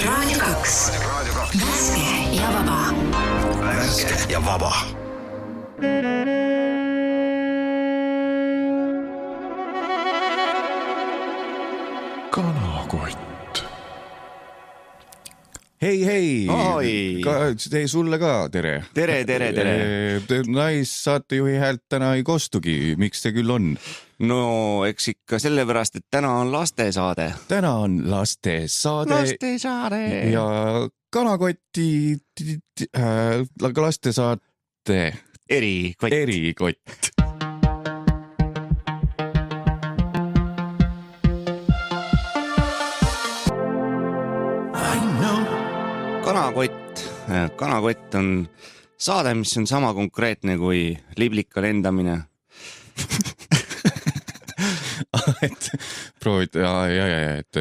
Raadio 2. Värske ja vaba. Värske ja vaba. Kanakott. Hei! Oi! Sulle ka, tere! Tere! Naissaatejuhi häält täna ei kostugi. Miks see küll on? No, eks ikka sellepärast, et täna on lastesaade. Täna on lastesaade. Ja Kanakotti lastesaate erikott. Kanakott on saade, mis on sama konkreetne kui liblika lendamine. Et proovid, et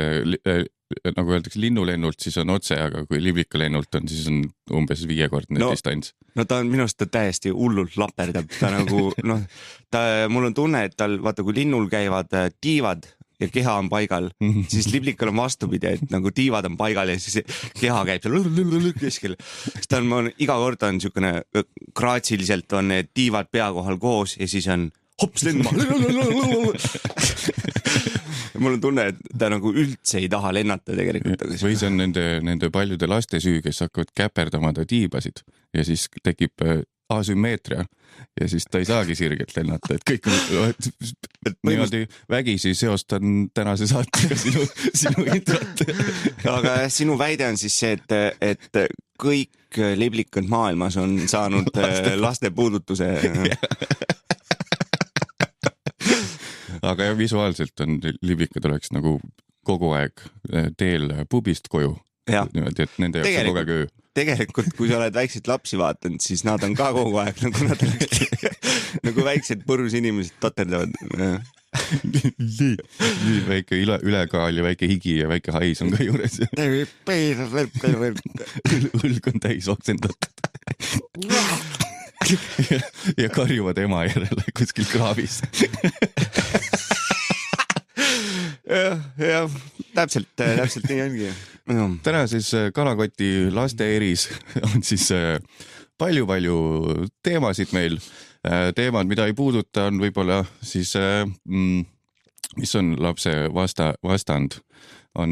nagu öeldakse linnulennult, siis on otse, aga kui liblika lennult on, siis on umbes 5-kordne distants. No ta on minust täiesti hullult laperdab. Ta nagu, mul on tunne, et tal, vaata, kui linnul käivad tiivad ja keha on paigal, siis liblikal on vastupidi, et nagu tiivad on paigal ja siis keha käib seal keskel. Siis ta on, iga kord on niisugune kraatsiliselt on need tiivad pea kohal koos ja siis on hops lendma. Mul on tunne, et ta nagu üldse ei taha lennata tegelikult. Või see on nende paljude laste süü, kes hakkavad käperdama ta tiibasid ja siis tekib asümmeetria ja siis ta ei saagi sirgelt lennata, et kõik niimoodi vägisi seostan tänase saatega sinu introt. Aga sinu väide on siis see, et kõik liblikad maailmas on saanud laste puudutuse. Aga visuaalselt on liblikad oleks nagu kogu aeg teel pubist koju. Niimoodi, et nende jaoks on kogu aeg öö. Tegelikult, kui sa oled väikseid lapsi vaatanud, siis nad on ka kogu aeg, nagu nad nagu väiksed põrus inimesed taterdavad. Väike ülekaal ja väike higi ja väike hais on ka juures. Õlg on täis oksendatud. Ja karjuvad ema järele kuskil kraavis. jah, täpselt nii ongi. Täna siis Kanakoti laste eris on siis palju teemasid meil. Teemad, mida ei puuduta, on võib-olla siis, mis on lapse vastand? On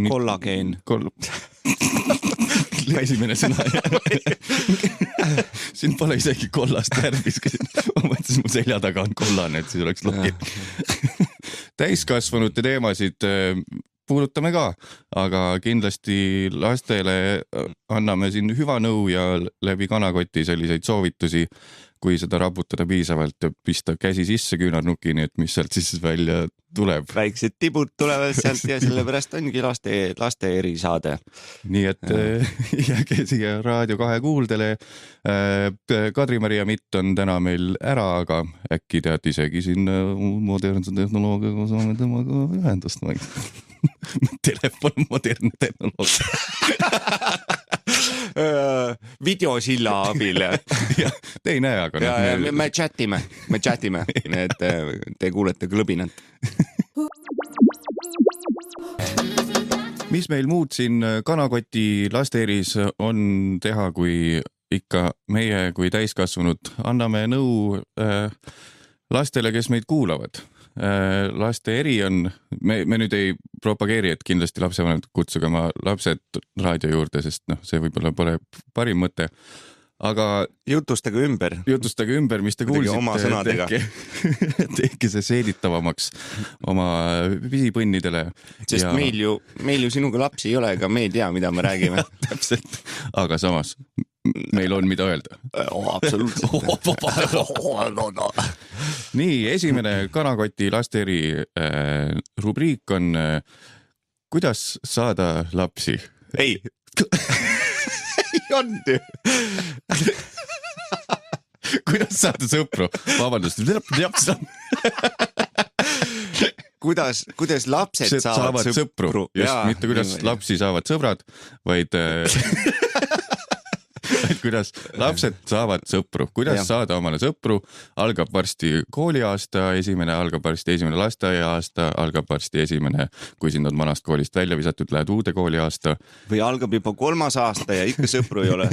kollageen. Esimene sõna. Siin pole isegi kollast värvis. Ma mõtlesin, mu selja taga on kollane, et siis oleks logi. Täiskasvanute teemasid puudutame ka, aga kindlasti lastele anname siin hüva nõu ja läbi Kanakoti selliseid soovitusi, kui seda raputada piisavalt ja pista käsi sisse küünarnukini, et mis sealt siis välja tuleb. Väiksed tibud tulevad sealt ja sellepärast ongi laste erisaade. Nii et jääge siia Raadio 2 kuuldele. Kadri-Maria Mitt on täna meil ära, aga äkki tead isegi siin modernse tehnoloogiaga saame temaga ühendust. Telefon on modernne tehnoloogia. Videosilla abil. Te ei näe, aga... Me chatime, et te kuulete klõbinat. Mis meil muud siin Kanakoti lasteeris on teha, kui ikka meie kui täiskasvanud anname nõu lastele, kes meid kuulavad. Laste eri on, me nüüd ei propageeri, et kindlasti lapsevanemad kutsuge oma lapsed raadio juurde, sest see võib-olla pole parim mõte. Aga jutustage ümber, mis te kuulsite. Oma sõnadega. Tehke see seeditavamaks oma pisipõnnidele. Sest meil ju sinuga lapsi ei ole, ega me ei tea, mida me räägime. Täpselt, aga samas meil on mida öelda. Absoluutselt. Nii, esimene Kanakoti lasteeri rubriik on kuidas saada lapsi? Ei on ju. Kuidas saada sõpru? Vabandust. Kuidas lapsed saavad sõpru? Just, mitte kuidas lapsi saavad sõbrad, vaid kuidas lapsed saavad sõpru, kuidas saada omale sõpru, algab varsti kooliaasta esimene, algab varsti esimene lasteaiaaasta, algab varsti esimene, kui sind on vanast koolist välja visatud, lähed uude kooliaasta. Või algab juba 3. aasta ja ikka sõpru ei ole.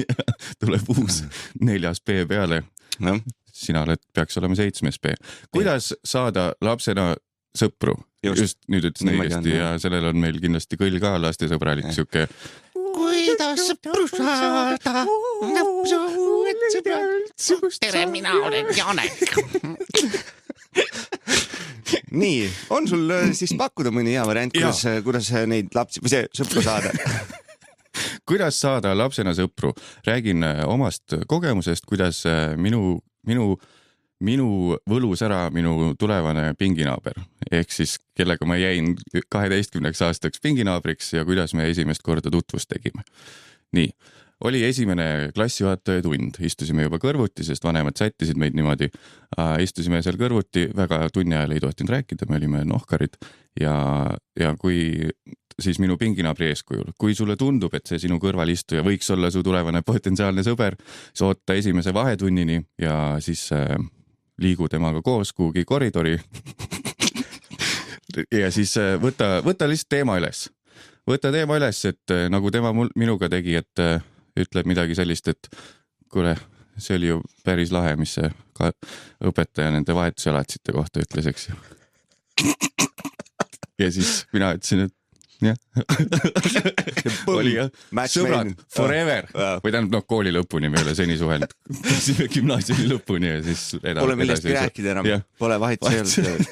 Tuleb uus 4. B peale. No. Sina peaks olema 7. B. Kuidas saada lapsena sõpru? Just nüüd ütlesin õigesti ja sellel on meil kindlasti kõll ka lastesõbralik siuke. Kuidas sõpru saada? Tere, mina olen Janek. Nii, on sul siis pakkuda mõni hea variant, kuidas neid lapsi või see sõpru saada? Kuidas saada lapsena sõpru? Räägin omast kogemusest, kuidas minu võlus ära minu tulevane pinginaaber, ehk siis kellega ma jäin 12 aastaks pinginaabriks ja kuidas me esimest korda tutvust tegime. Nii, oli esimene klassijuhataja tund, istusime juba kõrvuti, sest vanemad sättisid meid niimoodi, istusime seal kõrvuti, väga tunni ajal ei tohtinud rääkida, me olime nohkarid ja kui siis minu pinginaabri eeskujul, kui sulle tundub, et see sinu kõrvalistuja võiks olla su tulevane potentsiaalne sõber, siis oota esimese vahetunnini ja siis liigu temaga koos kuhugi koridori ja siis võta lihtsalt teema üles. Võta teema üles, et nagu tema minuga tegi, et ütleb midagi sellist, et kuule, see oli ju päris lahe, mis see õpetaja nende vahetusjalatsite kohta ütles, eks ju. Ja siis mina ütlesin, et jah. Oli jah, sõbrad, forever. Või tähendab, kooli lõpuni me ei ole seni suhelnud. Käisime gümnaasiumi lõpuni ja siis pole millestki rääkida enam, pole vahetus ei olnud.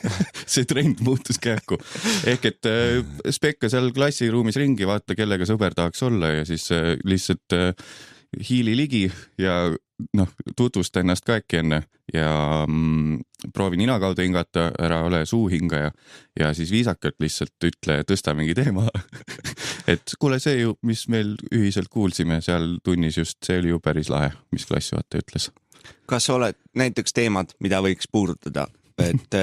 See trend muutus kähku. Ehk et spekka seal klassiruumis ringi, vaata kellega sõber tahaks olla ja siis lihtsalt hiili ligi ja tutvusta ennast ka äkki enne ja proovi nina kaudu hingata, ära ole suuhingaja ja siis viisakalt lihtsalt ütle, tõsta mingi teema. Et kuule, see ju, mis meil ühiselt kuulsime seal tunnis just, see oli ju päris lahe, mis klassijuhataja ütles. Kas oled näiteks teemad, mida võiks puudutada? Et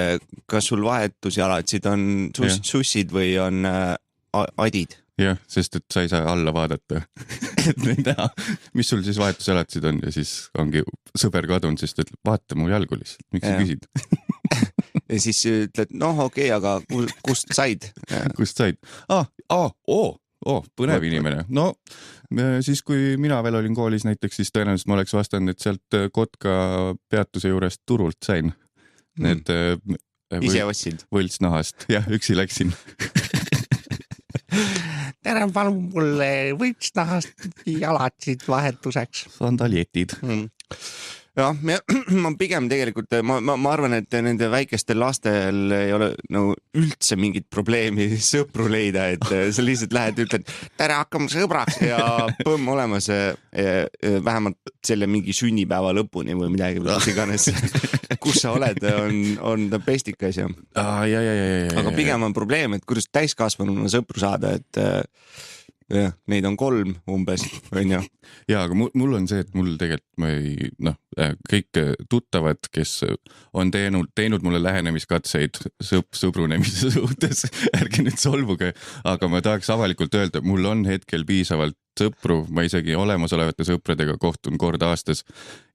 kas sul vahetusjalatsid on sussid või on adid? Jah, sest et sa ei saa alla vaadata, et neid näha, mis sul siis vahetusjalatsid on ja siis ongi sõber kadunud, sest et vaata mu jalgu lihtsalt, miks sa küsid? Ja siis ütled, okei, aga kust said? Kust said? Põnev inimene. No siis, kui mina veel olin koolis näiteks, siis tõenäoliselt ma oleks vastanud, et sealt Kotka peatuse juurest turult sain. Need ise ostsid? Võltsnahast. Jah, üksi läksin. Tere, palun mulle võltsnahast jalatsid vahetuseks. Sandaljetid. Ja, ma pigem tegelikult, ma arvan, et nende väikestel lastel ei ole üldse mingit probleemi sõpru leida, et sa lihtsalt lähed, ütled, tere, hakkame sõbraks ja põmm olemas vähemalt selle mingi sünnipäeva lõpuni või midagi, mis iganes, kus sa oled, on ta pestikas ja. Aga pigem on probleem, et kuidas täiskasvanuna sõpru saada, et jah, neid on 3 umbes, on ju. Ja, aga mul on see, et mul tegelikult kõik tuttavad, kes on teinud mulle lähenemiskatseid sõbrunemise suhtes, ärge nüüd solvuge, aga ma tahaks avalikult öelda, mul on hetkel piisavalt sõpru, ma isegi olemasolevate sõpradega kohtun kord aastas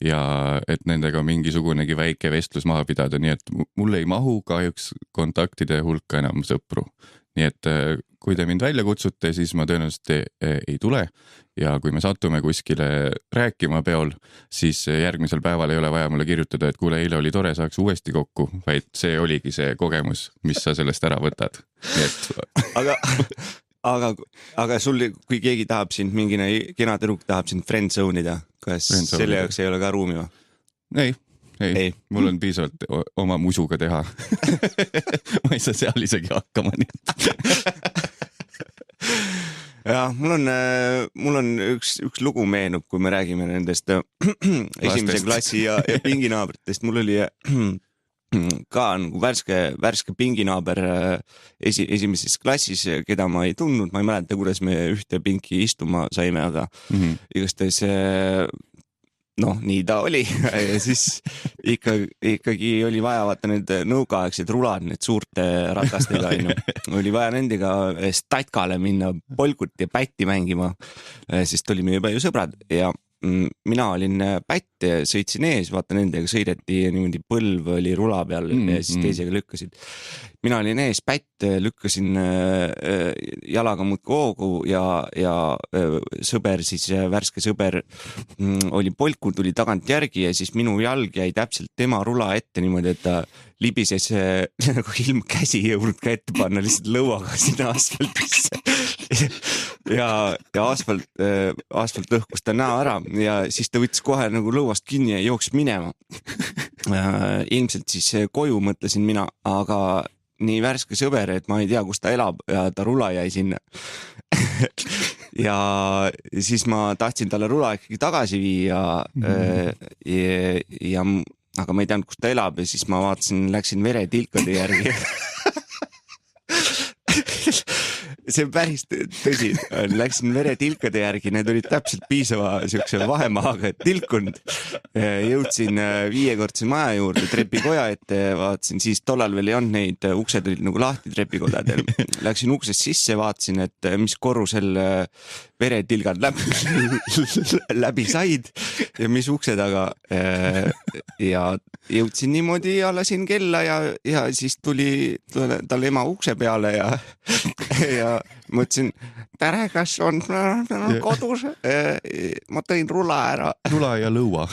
ja et nendega mingisugunegi väike vestlus maha pidada, nii et mul ei mahu kahjuks kontaktide hulka enam sõpru. Nii et kui te mind välja kutsute, siis ma tõenäoliselt ei tule ja kui me satume kuskile rääkima peol, siis järgmisel päeval ei ole vaja mulle kirjutada, et kuule, eile oli tore, saaks uuesti kokku, vaid see oligi see kogemus, mis sa sellest ära võtad. Nii et... Aga sul, kui keegi tahab sind, mingine kena tüdruk tahab sind friendzone'ida, kas selle jaoks ei ole ka ruumi või? Ei, mul on piisavalt oma musuga teha. Ma ei saa seal isegi hakkama nii. Ja, mul on üks lugu meenub, kui me räägime nendest esimese klassi ja pinginaabritest. Mul oli ka nagu värske pinginaaber esimeses klassis, keda ma ei tundnud, ma ei mäleta, kuidas me ühte pinki istuma saime, aga igastahes nii ta oli ja siis ikkagi oli vaja vaata need nõukaaegsed rulad, need suurte ratastega oli vaja nendega statkale minna polkut ja pätti mängima, sest olime juba ju sõbrad ja mina olin pätt ja sõitsin ees, vaata nendega sõideti niimoodi, põlv oli rula peal ja siis teisega lükkasid. Mina olin ees pätt, lükkasin jalaga muudki hoogu ja sõber, siis värske sõber oli polku, tuli tagant järgi ja siis minu jalg jäi täpselt tema rula ette niimoodi, et ta libises nagu ilm käsi ei jõudnud ka ette panna, lihtsalt lõuaga sinna asfaltisse. ja asfalt lõhkus ta näo ära ja siis ta võttis kohe nagu lõuast kinni ja jooksis minema. Ilmselt siis koju mõtlesin mina, aga nii värske sõber, et ma ei tea, kus ta elab ja ta rula jäi sinna. ja siis ma tahtsin talle rula ikkagi tagasi viia aga ma ei teadnud, kus ta elab ja siis ma vaatasin, läksin veretilkade järgi. See on päris tõsi, läksin veretilkade järgi, need olid täpselt piisava siukse vahemaaga, et tilkunud. Jõudsin 5-kordse maja juurde, trepikoja ette, vaatasin, siis tollal veel ei olnud neid, uksed olid nagu lahti trepikodadel. Läksin uksest sisse, vaatasin, et mis korrusel veretilgad läbi said ja mis ukse taga. Ja jõudsin niimoodi ja lasin kella ja siis tuli tal ema ukse peale ja mõtlesin, tere, kas on kodus? Ma tõin rula ära. Rula ja lõua.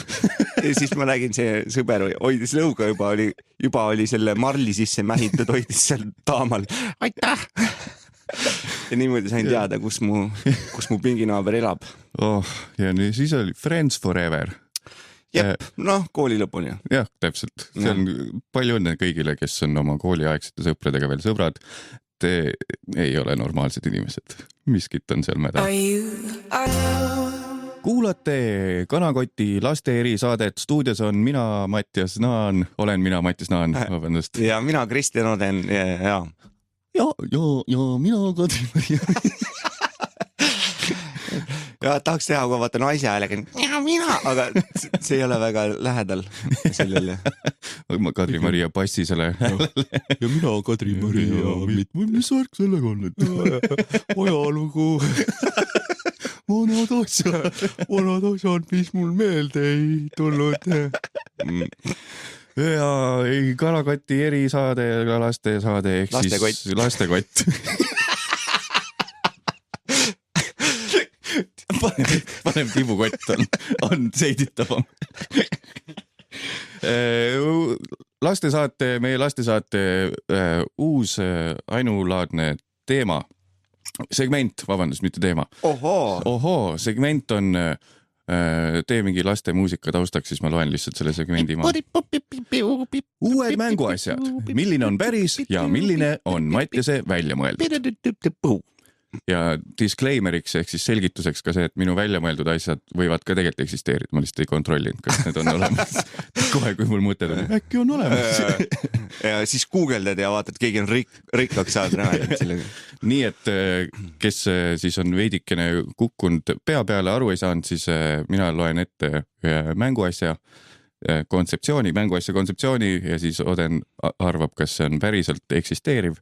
Ja siis ma nägin, see sõber hoidis lõuga, juba oli selle marli sisse mähitud, hoidis seal taamal. Aitäh! Ja niimoodi sain teada, kus mu pinginaaber elab. Ja siis oli Friends Forever. Jep, kooli lõpuni. Jah, täpselt. See on palju õnne kõigile, kes on oma kooliaegsete sõpradega veel sõbrad. Te ei ole normaalsed inimesed. Miskit on seal mäda. Kuulate Kanakoti laste erisaadet. Stuudios on mina, Mattias Naan. Olen mina, Mattias Naan. Vabandust. Ja mina, Kristjan Oden. Ja mina, Kadri-Maria. Ja tahaks teha, kui vaata naise häälega. Ja mina, aga see ei ole väga lähedal sellele. Ma Kadri-Maria passisele. Ja mina Kadri-Maria. Mis värk sellega on? Ajalugu. Vanad asjad, mis mul meelde ei tulnud. Ja Kanakoti erisaade, lastesaade ehk siis lastekott. Panem tibukott on seiditavam. Meie lastesaate uus ainulaadne teema. Segment, vabandust, mitte teema. Ohoo, segment on tee mingi laste muusika taustaks, siis ma loen lihtsalt selle segmendi maha. Uued mänguasjad. Milline on päris ja milline on Mattiase välja mõeldud? Ja disclaimeriks ehk siis selgituseks ka see, et minu välja mõeldud asjad võivad ka tegelikult eksisteerida. Ma lihtsalt ei kontrollinud, kas need on olemas. Kohe, kui mul mõtted on, äkki on olemas. Ja siis guugeldad ja vaatad, keegi on rikkaks saanud. Nii et kes siis on veidikene kukkunud pea peale, aru ei saanud, siis mina loen ette mänguasja kontseptsiooni ja siis Oden arvab, kas see on päriselt eksisteeriv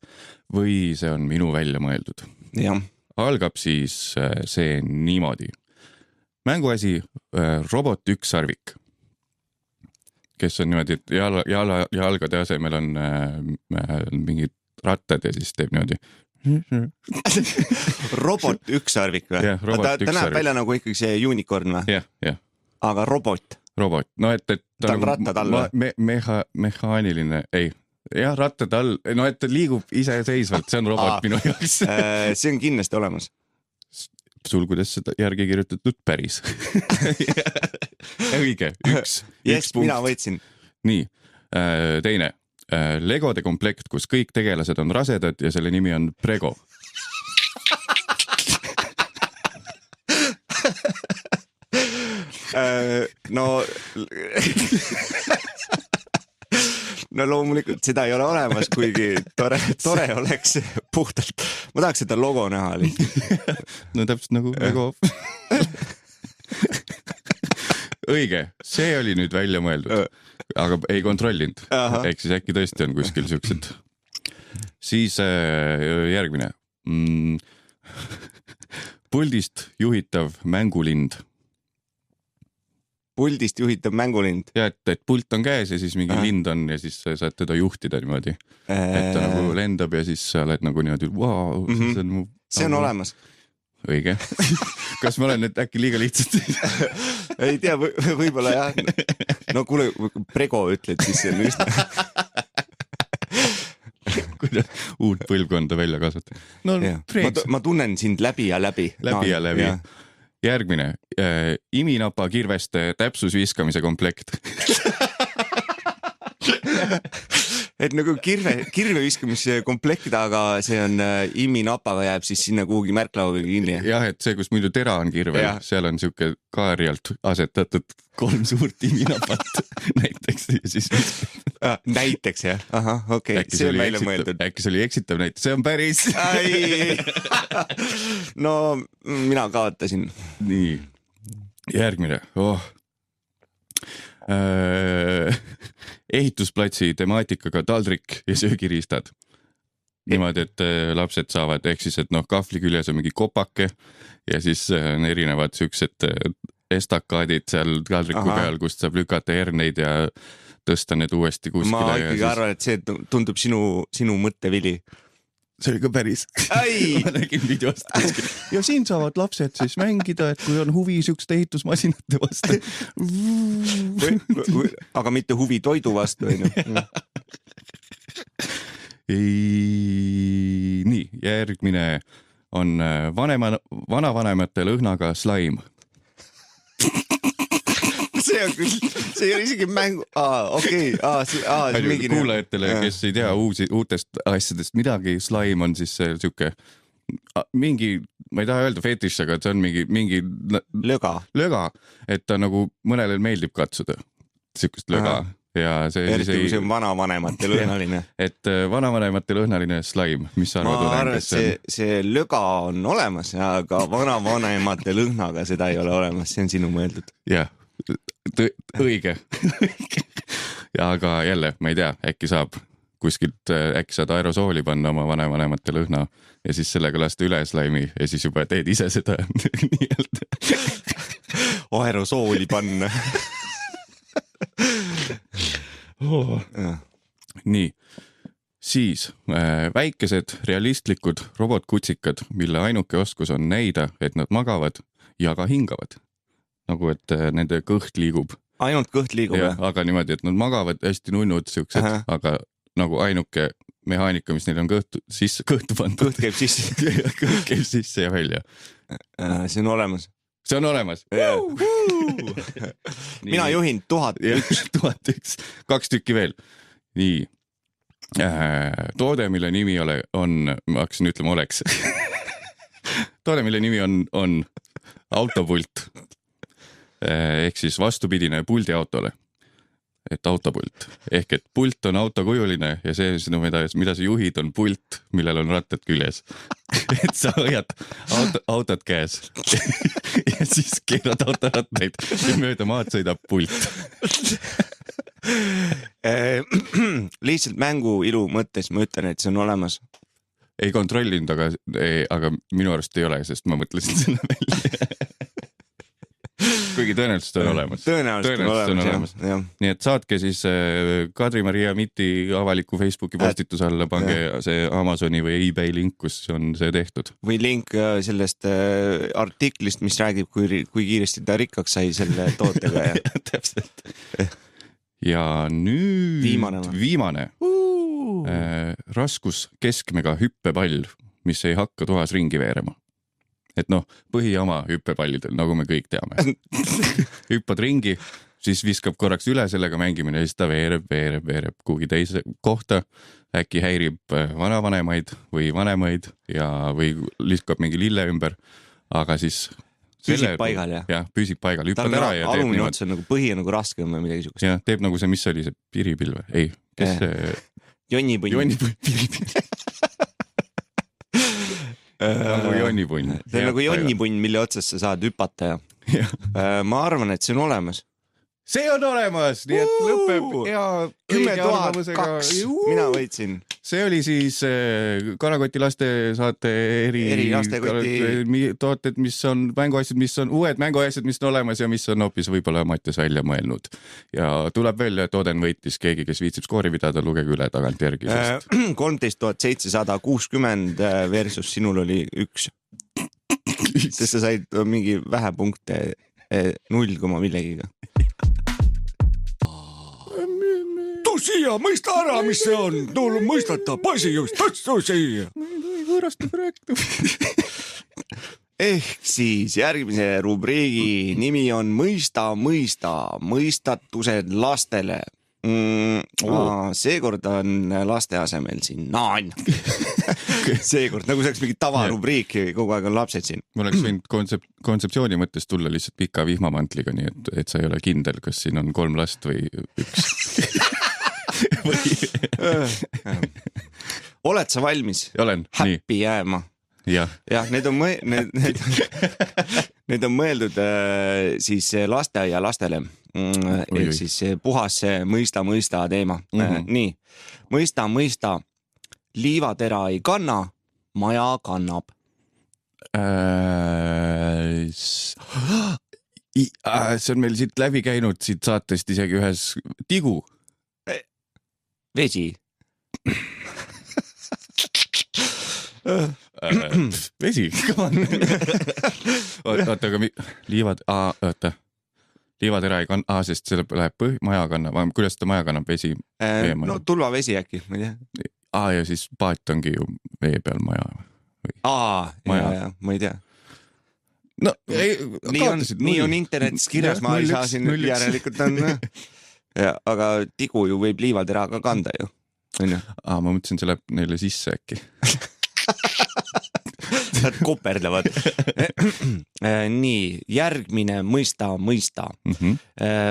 või see on minu välja mõeldud. Ja. Algab siis see niimoodi. Mänguasi robot ükssarvik, kes on niimoodi, et jalgade asemel on mingid rattad ja siis teeb niimoodi. Robot ükssarvik või? Ta näeb välja nagu ikkagi see unicorn või? Jah. Aga robot? No et ta on rattad all või? Mehaaniline, ei. Jah, rattad all, no et ta liigub iseseisvalt, see on robot minu jaoks. See on kindlasti olemas. Sul, kuidas seda järgi kirjutatud päris. Õige, üks punkt. Mina võtsin. Nii, teine. Legode komplekt, kus kõik tegelased on rasedad ja selle nimi on Prego. No loomulikult seda ei ole olemas, kuigi tore oleks puhtalt. Ma tahaks seda logo näha lihtsalt. No täpselt nagu Lego. Õige, see oli nüüd välja mõeldud, aga ei kontrollinud. Ehk siis äkki tõesti on kuskil siuksed. Siis järgmine. Puldist juhitav mängulind. puldist juhitav mängulind. Ja, et pult on käes ja siis mingi lind on ja siis sa saad teda juhtida niimoodi. Et ta nagu lendab ja siis sa oled nagu niimoodi, wow, see on olemas. Õige. Kas ma olen nüüd äkki liiga lihtsalt? Ei tea, võib-olla jah. No kuule, Prego ütled siis see nüüd. Kuidas uut põlvkonda välja kasvata. No, ma tunnen sind läbi ja läbi. Läbi ja läbi. Järgmine. Iminapa kirveste täpsusviskamise komplekt. Et nagu kirve viskamise komplekt, aga see on imminapaga jääb siis sinna kuhugi märklauga kinni. Jah, et see, kus muidu tera on kirvel, seal on siuke kaarjalt asetatud 3 suurt iminapat näiteks. Ja siis... näiteks jah? Aha, okei. See on välja mõeldud. Äkki see oli eksitav näiteks, see on päris. No mina kaotasin. Nii, järgmine. Ehitusplatsi temaatikaga taldrik ja söögiriistad. Niimoodi, et lapsed saavad, ehk siis, et kahvli küljes on mingi kopake ja siis on erinevad siuksed estakaadid seal taldriku peal, kust saab lükata herneid ja tõsta need uuesti kuskile. Ma ikkagi arvan, et see tundub sinu mõttevili. See oli ka päris. Ma nägin videost. Ja siin saavad lapsed siis mängida, et kui on huvi siukste ehitusmasinate vastu. Aga mitte huvi toidu vastu. Nii, järgmine on vanavanemate lõhnaga slaim. See on küll, see ei ole isegi mängu. Okei. Kuulajatele, kes ei tea uutest asjadest midagi, slaim on siis siuke mingi, ma ei taha öelda fetiš, aga see on mingi löga, et ta nagu mõnele meeldib katsuda siukest löga. Ja eriti kui see on vanavanemate lõhnaline. Et vanavanemate lõhnaline slaim, mis sa arvad? Ma arvan, et see löga on olemas, aga vanavanemate lõhnaga seda ei ole olemas, see on sinu mõeldud. Jah. Õige. Aga jälle, ma ei tea, äkki saab kuskilt, äkki saad aerosooli panna oma vanavanemate lõhna ja siis sellega lasta üle slaimi ja siis juba teed ise seda nii-öelda. Aerosooli panna. Nii, siis väikesed realistlikud robotkutsikad, mille ainuke oskus on näida, et nad magavad ja ka hingavad. Nagu, et nende kõht liigub. Ainult kõht liigub, jah? Aga niimoodi, et nad magavad hästi nunnud siuksed, aga nagu ainuke mehaanika, mis neil on kõhtu pandud. Kõht käib sisse. Kõht käib sisse ja välja. See on olemas. See on olemas. Mina juhin 1001. 1001. 2 tükki veel. Nii. Toode, mille nimi on, ma hakkasin ütlema oleks. Toode, mille nimi on autopult. Ehk siis vastupidine puldiautole. Et autopult. Ehk et pult on autokujuline ja see, mida sa juhid, on pult, millel on rattad küljes. Et sa hoiad autot käes ja siis keerad autorattaid ja mööda maad sõidab pult. Lihtsalt mängu ilu mõttes ma ütlen, et see on olemas. Ei kontrollinud, aga minu arust ei ole, sest ma mõtlesin selle välja. Kuigi tõenäoliselt on olemas. Tõenäoliselt on olemas, jah. Nii et saatke siis Kadri-Maria Mitti avaliku Facebooki postituse alla, pange see Amazoni või eBay link, kus on see tehtud. Või link sellest artiklist, mis räägib, kui kiiresti ta rikkaks sai selle tootega. Täpselt. Ja nüüd viimane. Raskus keskmega hüppepall, mis ei hakka toas ringi veerema. Et põhiama hüppepallidel, nagu me kõik teame. Hüppad ringi, siis viskab korraks üle sellega mängimine ja siis ta veereb kuhugi teise kohta. Äkki häirib vanavanemaid või vanemaid või liskab mingi lille ümber, aga siis... Püsib paigal, jah? Jah, püsib paigal. Hüppad ära ja teeb alumine ots on nagu põhi on nagu raske või midagi sugust. Jah, teeb nagu see, mis oli see piripilve? Ei, kes see... Jonnipunn. Nagu jonnipunn. See on nagu jonnipunn, mille otsast sa saad hüpata ja ma arvan, et see on olemas. see on olemas, nii et lõpeb hea 10,2 mina võitsin. See oli siis Kanakoti lastesaate eri tooted, mis on mänguasjad, mis on uued mänguasjad, mis on olemas ja mis on hoopis võib-olla Mattias välja mõelnud. Ja tuleb välja, et Oden võitis, keegi, kes viitsib skoori pidada, lugege üle tagantjärgi. 13,760 versus sinul oli 1. Sest sa said mingi vähe punkte 0, millegiga. Tuu siia, mõista ära, mis see on. Tuul mõistata, poisi just, tõtsu siia. Ehk siis järgmise rubriigi nimi on Mõista, mõistatused lastele. Seekord on laste asemel siin naan. Seekord, nagu see oleks mingi tavarubriik, kogu aeg on lapsed siin. Ma oleks võinud kontseptsiooni mõttes tulla lihtsalt pika vihmamantliga, nii et sa ei ole kindel, kas siin on 3 last või 1. Oled sa valmis? Olen. Happy jääma? Jah, need on mõeldud siis lasteaia lastele. Ehk siis puhas mõista teema. Nii, mõista, liivatera ei kanna, maja kannab. See on meil siit läbi käinud siit saatest isegi ühes tigu. Vesi. Vesi, come on. Oota, aga liivatera ei kanna, sest selle läheb maja kannab. Kuidas seda maja kannab vesi? No tulvavesi äkki, ma ei tea. Ja siis paat ongi ju vee peal maja. Ja, ma ei tea. No, nii on internetis kirjas, ma ei saa siin järelikult on. Aga tigu ju võib liivatera ka kanda ju. Ma mõtlesin, see läheb neile sisse äkki. Nad koperdavad. Nii, järgmine mõista.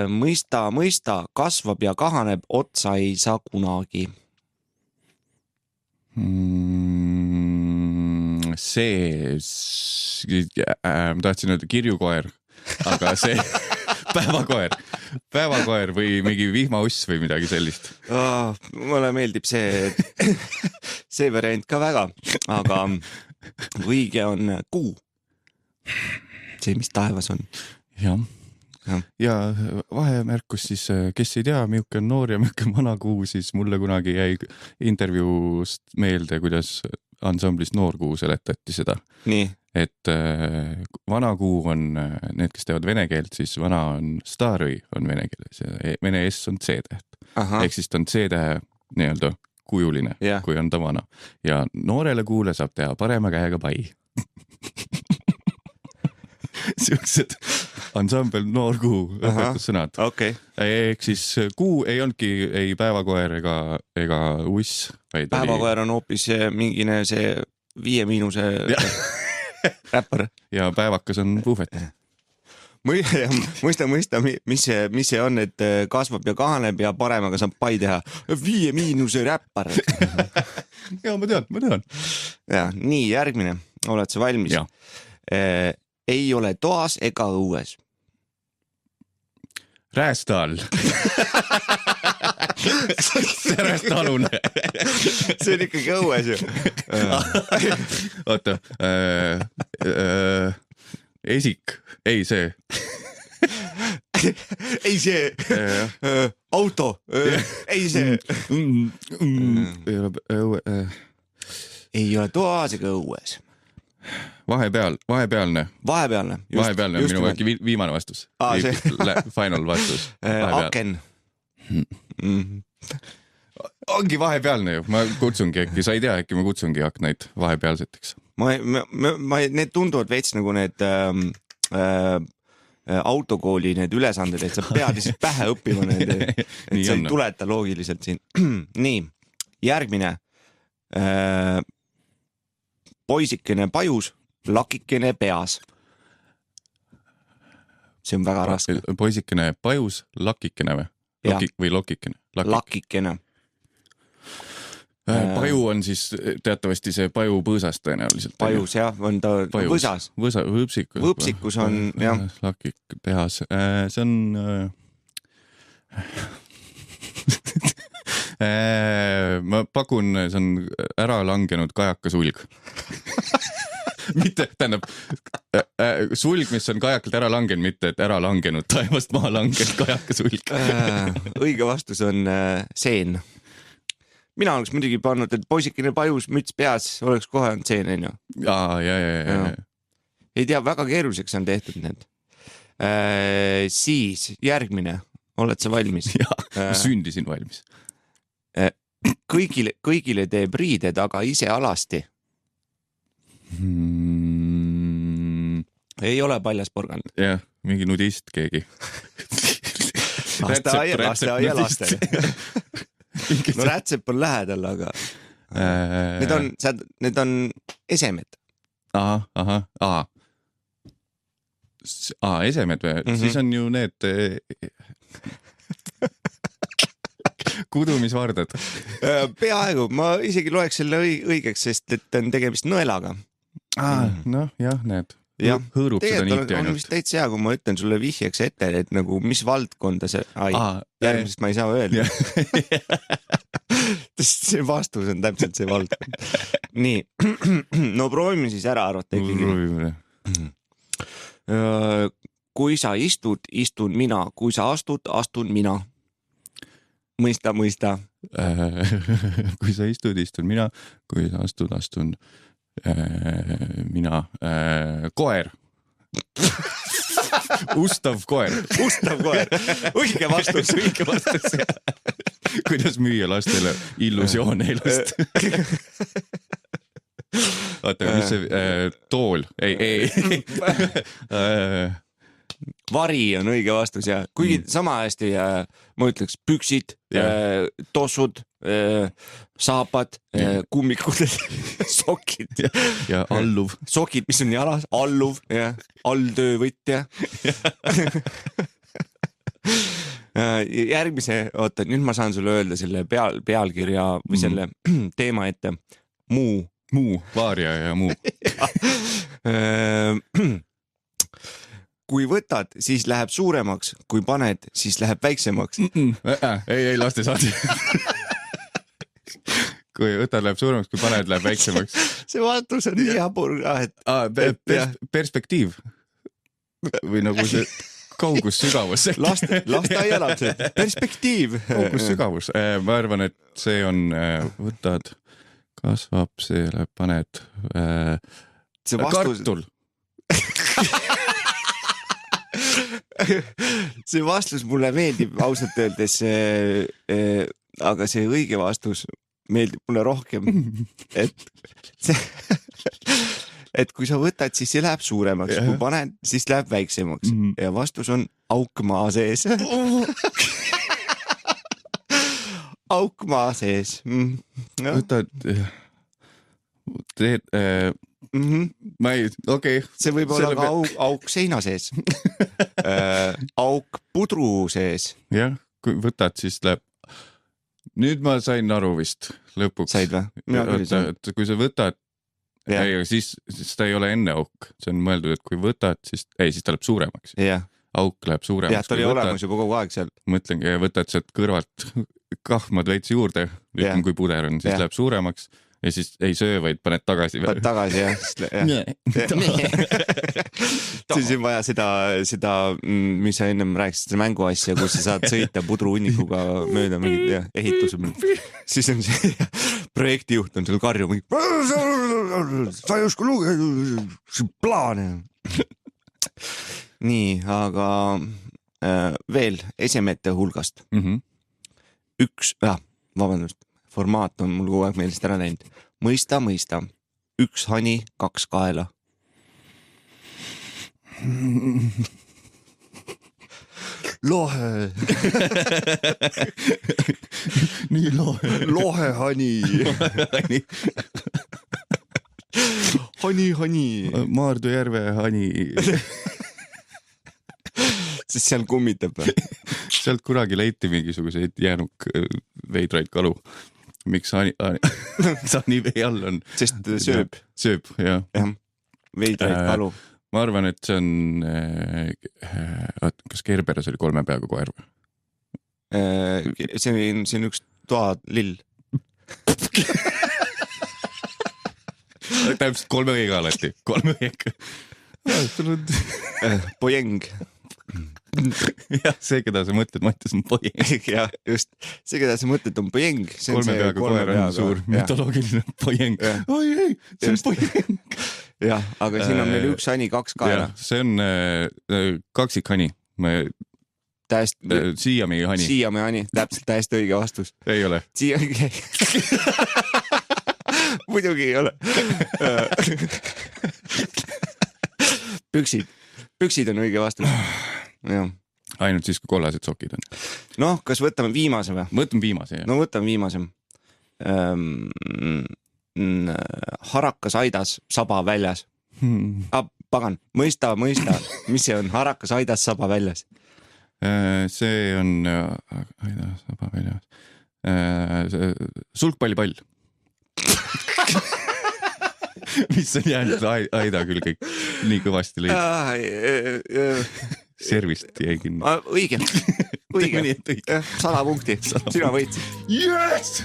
Mõista, kasvab ja kahaneb, otsa ei saa kunagi. Ma tahtsin öelda kirjukoer, aga see päevakoer või mingi vihmauss või midagi sellist. Mulle meeldib see variant ka väga, aga õige on kuu. See, mis taevas on. Ja vahemärkus siis, kes ei tea, milline on noor ja milline vana kuu, siis mulle kunagi jäi intervjuust meelde, kuidas ansamblis Noorkuu seletati seda. Nii. Et vana kuu on need, kes teevad vene keelt, siis vana on Starõi on vene keeles ja vene S on C-täht. Ehk siis ta on C-tähe nii-öelda kujuline, kui on ta vana. Ja noorele kuule saab teha parema käega pai. Siuksed ansambel Noorkuu õpetussõnad. Ehk siis kuu ei olnudki ei päevakoer ega uss. Päevakoer on hoopis mingine see 5- räppar. Ja päevakas on puhvet. Mõista, mis see on, et kasvab ja kahaneb ja paremaga saab pai teha. 5- räppar. Ja, ma tean. Ja, nii, järgmine. Oled sa valmis? Ei ole toas ega õues. Räästal. Räästalune. See on ikkagi õues ju. Oota. Esik. Ei see. Ei see. Auto. Ei see. Ei ole toas ega õues. Vahepealne on minu viimane vastus. Final vastus. Aken. Ongi vahepealne ju. Ma kutsungi äkki, sa ei tea, äkki ma kutsungi aknaid vahepealseteks. Need tunduvad veits nagu need autokooli need ülesanded, et sa pead lihtsalt pähe õppima need, et sa ei tuleta loogiliselt siin. Nii, järgmine. Poisikene pajus, lakikene peas. See on väga raske. Poisikene pajus, lakikene või lokikene? Lakikene. Paju on siis teatavasti see paju põõsas tõenäoliselt. Pajus, jah, on ta võsas. Võpsikus. Võpsikus on, jah. Lakik peas. See on Ma pakun, see on ära langenud kajakasuulg. Mitte, tähendab, sulg, mis on kajakalt ära langenud, mitte et ära langenud, taevast maha langenud kajakasuulg. Õige vastus on seen. Mina oleks muidugi pannud, et poisikene pajus, müts peas, oleks kohe on seen, on ju. Ja. Ei tea, väga keeruliseks on tehtud need. Siis järgmine, oled sa valmis? Ma sündisin valmis. Kõigile teeb riided, aga ise alasti. Ei ole paljas porgand. Jah, mingi nudist keegi. Laste. No rätsep on lähedal, aga need on esemed. Esemed või? Siis on ju need kudumisvardad. Peaaegu, ma isegi loeks selle õigeks, sest et on tegemist nõelaga. Noh, jah, need. Jah, hõõrub seda niiti tegelikult on vist täitsa hea, kui ma ütlen sulle vihjeks ette, et nagu mis valdkonda see... järgmisest ma ei saa öelda. See vastus on täpselt see valdkond. Nii, no proovime siis ära arvata. Kui sa istud, istun mina. Kui sa astud, astun mina. Mõista. Kui sa istud, istun mina. Kui sa astud, astun mina. Koer. Ustav koer. Õige vastus. Kuidas müüa lastele illusioone elust? Oota, mis see tool? Ei. Vari on õige vastus ja kuigi sama hästi ma ütleks püksid, tossud, saapad, kummikud, sokid ja alluv. Sokid, mis on jalas, alluv ja alltöövõtja. Järgmise, oota, nüüd ma saan sulle öelda selle pealkirja või selle teema ette. Muu, vaaria ja muu. Kui võtad, siis läheb suuremaks, kui paned, siis läheb väiksemaks. Ei, laste saadi. Kui võtad, läheb suuremaks, kui paned, läheb väiksemaks. See vastus on nii jabur. Perspektiiv. Või nagu see kaugus, sügavus. Lasteaialapsed. Perspektiiv. Kaugus, sügavus. Ma arvan, et see on, võtad, kasvab, see läheb, paned. Kartul. See vastus mulle meeldib ausalt öeldes, aga see õige vastus meeldib mulle rohkem, et kui sa võtad, siis see läheb suuremaks, kui paned, siis läheb väiksemaks ja vastus on auk maa sees. Auk maa sees. Võtad, teed... ma ei, okei. See võib olla ka auk seina sees. Auk pudru sees. Jah, kui võtad, siis läheb. Nüüd ma sain aru vist lõpuks. Said või? Kui sa võtad, siis ta ei ole enne auk. See on mõeldud, et kui võtad, siis ta läheb suuremaks. Auk läheb suuremaks. Jah, ta oli olemas juba kogu aeg seal. Mõtlengi, võtad sealt kõrvalt kahmad veits juurde, ütleme, kui puder on, siis läheb suuremaks. Ja siis ei söö, vaid paned tagasi. Paned tagasi, jah. Siis on vaja seda, mis sa ennem rääkisid, seda mänguasja, kus sa saad sõita pudruhunnikuga mööda mingit ehituse. Siis on see projektijuht on seal karju. Sa ei oska lugeda, see plaan. Nii, aga veel esemete hulgast. Vabandust. Formaat on mul kogu aeg meelest ära läinud. Mõista. Üks hani, kaks kaela. Lohe. Nii lohe. Lohe hani. Hani. Maardu järve hani. Sest seal kummitab. Sealt kunagi leiti mingisuguseid jäänuk veidraid kalu. Miks hani vee all on? Sest sööb. Sööb, jah. Veidraid kalu. Ma arvan, et see on, kas Kerberas oli 3 peaga koer või? see on üks toalill. Täpselt 3 õiga alati, 3 õiga. Pojeng. Jah, see, keda sa mõtled, Mattias on pojeng. Jah, just. See, keda sa mõtled, on pojeng. 3 peaga koer on suur mütoloogiline pojeng. Oi, ei, see on pojeng. Jah, aga siin on meil üks hani, 2 kaela. See on kaksikhani. Siiami hani. Siiami hani, täpselt täiesti õige vastus. Ei ole. Siiami. Muidugi ei ole. Püksid on õige vastus. Ja. Ainult siis, kui kollased sokid on. Noh, kas võtame viimase või? Võtame viimase, jah. No võtame viimase. Harakas aidas, saba väljas. Pagan, mõista. Mis see on? Harakas aidas, saba väljas. See on aidas, saba väljas. Sulgpallipall. Mis on jäänud aida küll kõik nii kõvasti lõid. Servist jäi kinni. Õige. 100 punkti. Sina võitsid. Yes!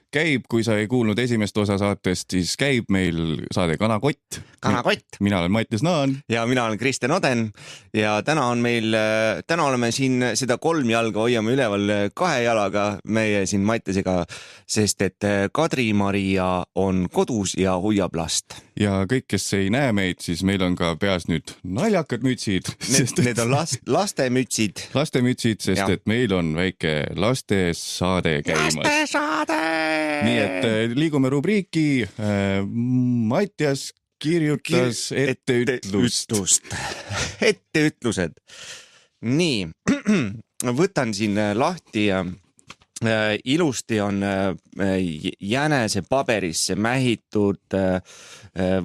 Käib, kui sa ei kuulnud esimest osa saatest, siis käib meil saade Kanakott. Kanakott. Mina olen Mattias Naan. Ja mina olen Kristjan Oden. Ja täna oleme siin seda 3 jalga hoiame üleval 2 jalaga meie siin Mattiasega, sest et Kadri-Maria on kodus ja hoiab last. Ja kõik, kes ei näe meid, siis meil on ka peas nüüd naljakad mütsid. Need on lastemütsid. Lastemütsid, sest et meil on väike lastesaade käimas. Lastesaade! Nii et liigume rubriiki. Mattias kirjutas etteütlust. Etteütlused. Nii, võtan siin lahti ja ilusti on jänese paberisse mähitud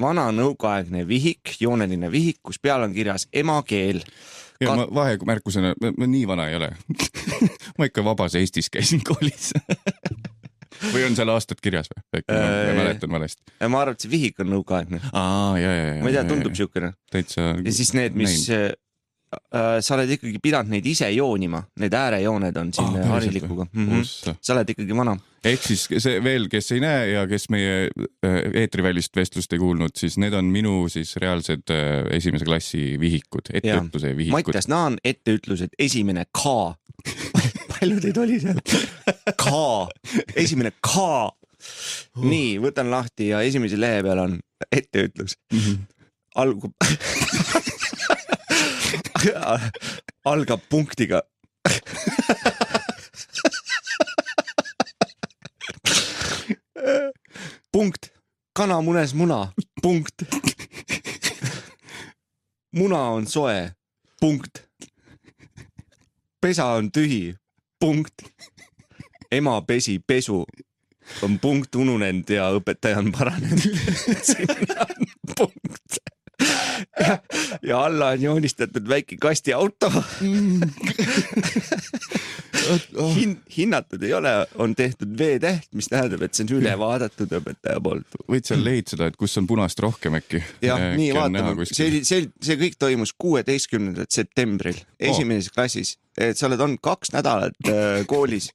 vana nõukaaegne vihik, jooneline vihik, kus peal on kirjas emakeel. Ja ma vahemärkusena, ma nii vana ei ole. Ma ikka vabas Eestis käisin koolis. Või on seal aastad kirjas või? Ma mäletan valesti. Ma arvan, et see vihik on nõukaaegne. Ma ei tea, tundub siukene. Täitsa. Ja siis need, mis sa oled ikkagi pidanud neid ise joonima. Need äärejooned on siin harilikuga. Sa oled ikkagi vana. Ehk siis see veel, kes ei näe ja kes meie eetrivälist vestlust ei kuulnud, siis need on minu siis reaalsed esimese klassi vihikud, etteütluse vihikud. Mattias Naan, etteütlused, esimene K. Palju teid oli seal? K. Esimene K. Nii, võtan lahti ja esimese lehe peal on etteütlus. Algab punktiga. Punkt. Kana munes muna. Punkt. Muna on soe. Punkt. Pesa on tühi. Punkt. Ema pesi pesu. On punkt ununenud ja õpetaja on paranenud. Sinna on punkt. Ja alla on joonistatud väike kastiauto. Hinnatud ei ole, on tehtud V-täht, mis tähendab, et see on üle vaadatud õpetaja poolt. Võid seal lehitseda, et kus on punast rohkem äkki? Jah, nii vaatame. See kõik toimus 16. septembril, esimeses klassis. Sa oled olnud 2 nädalat koolis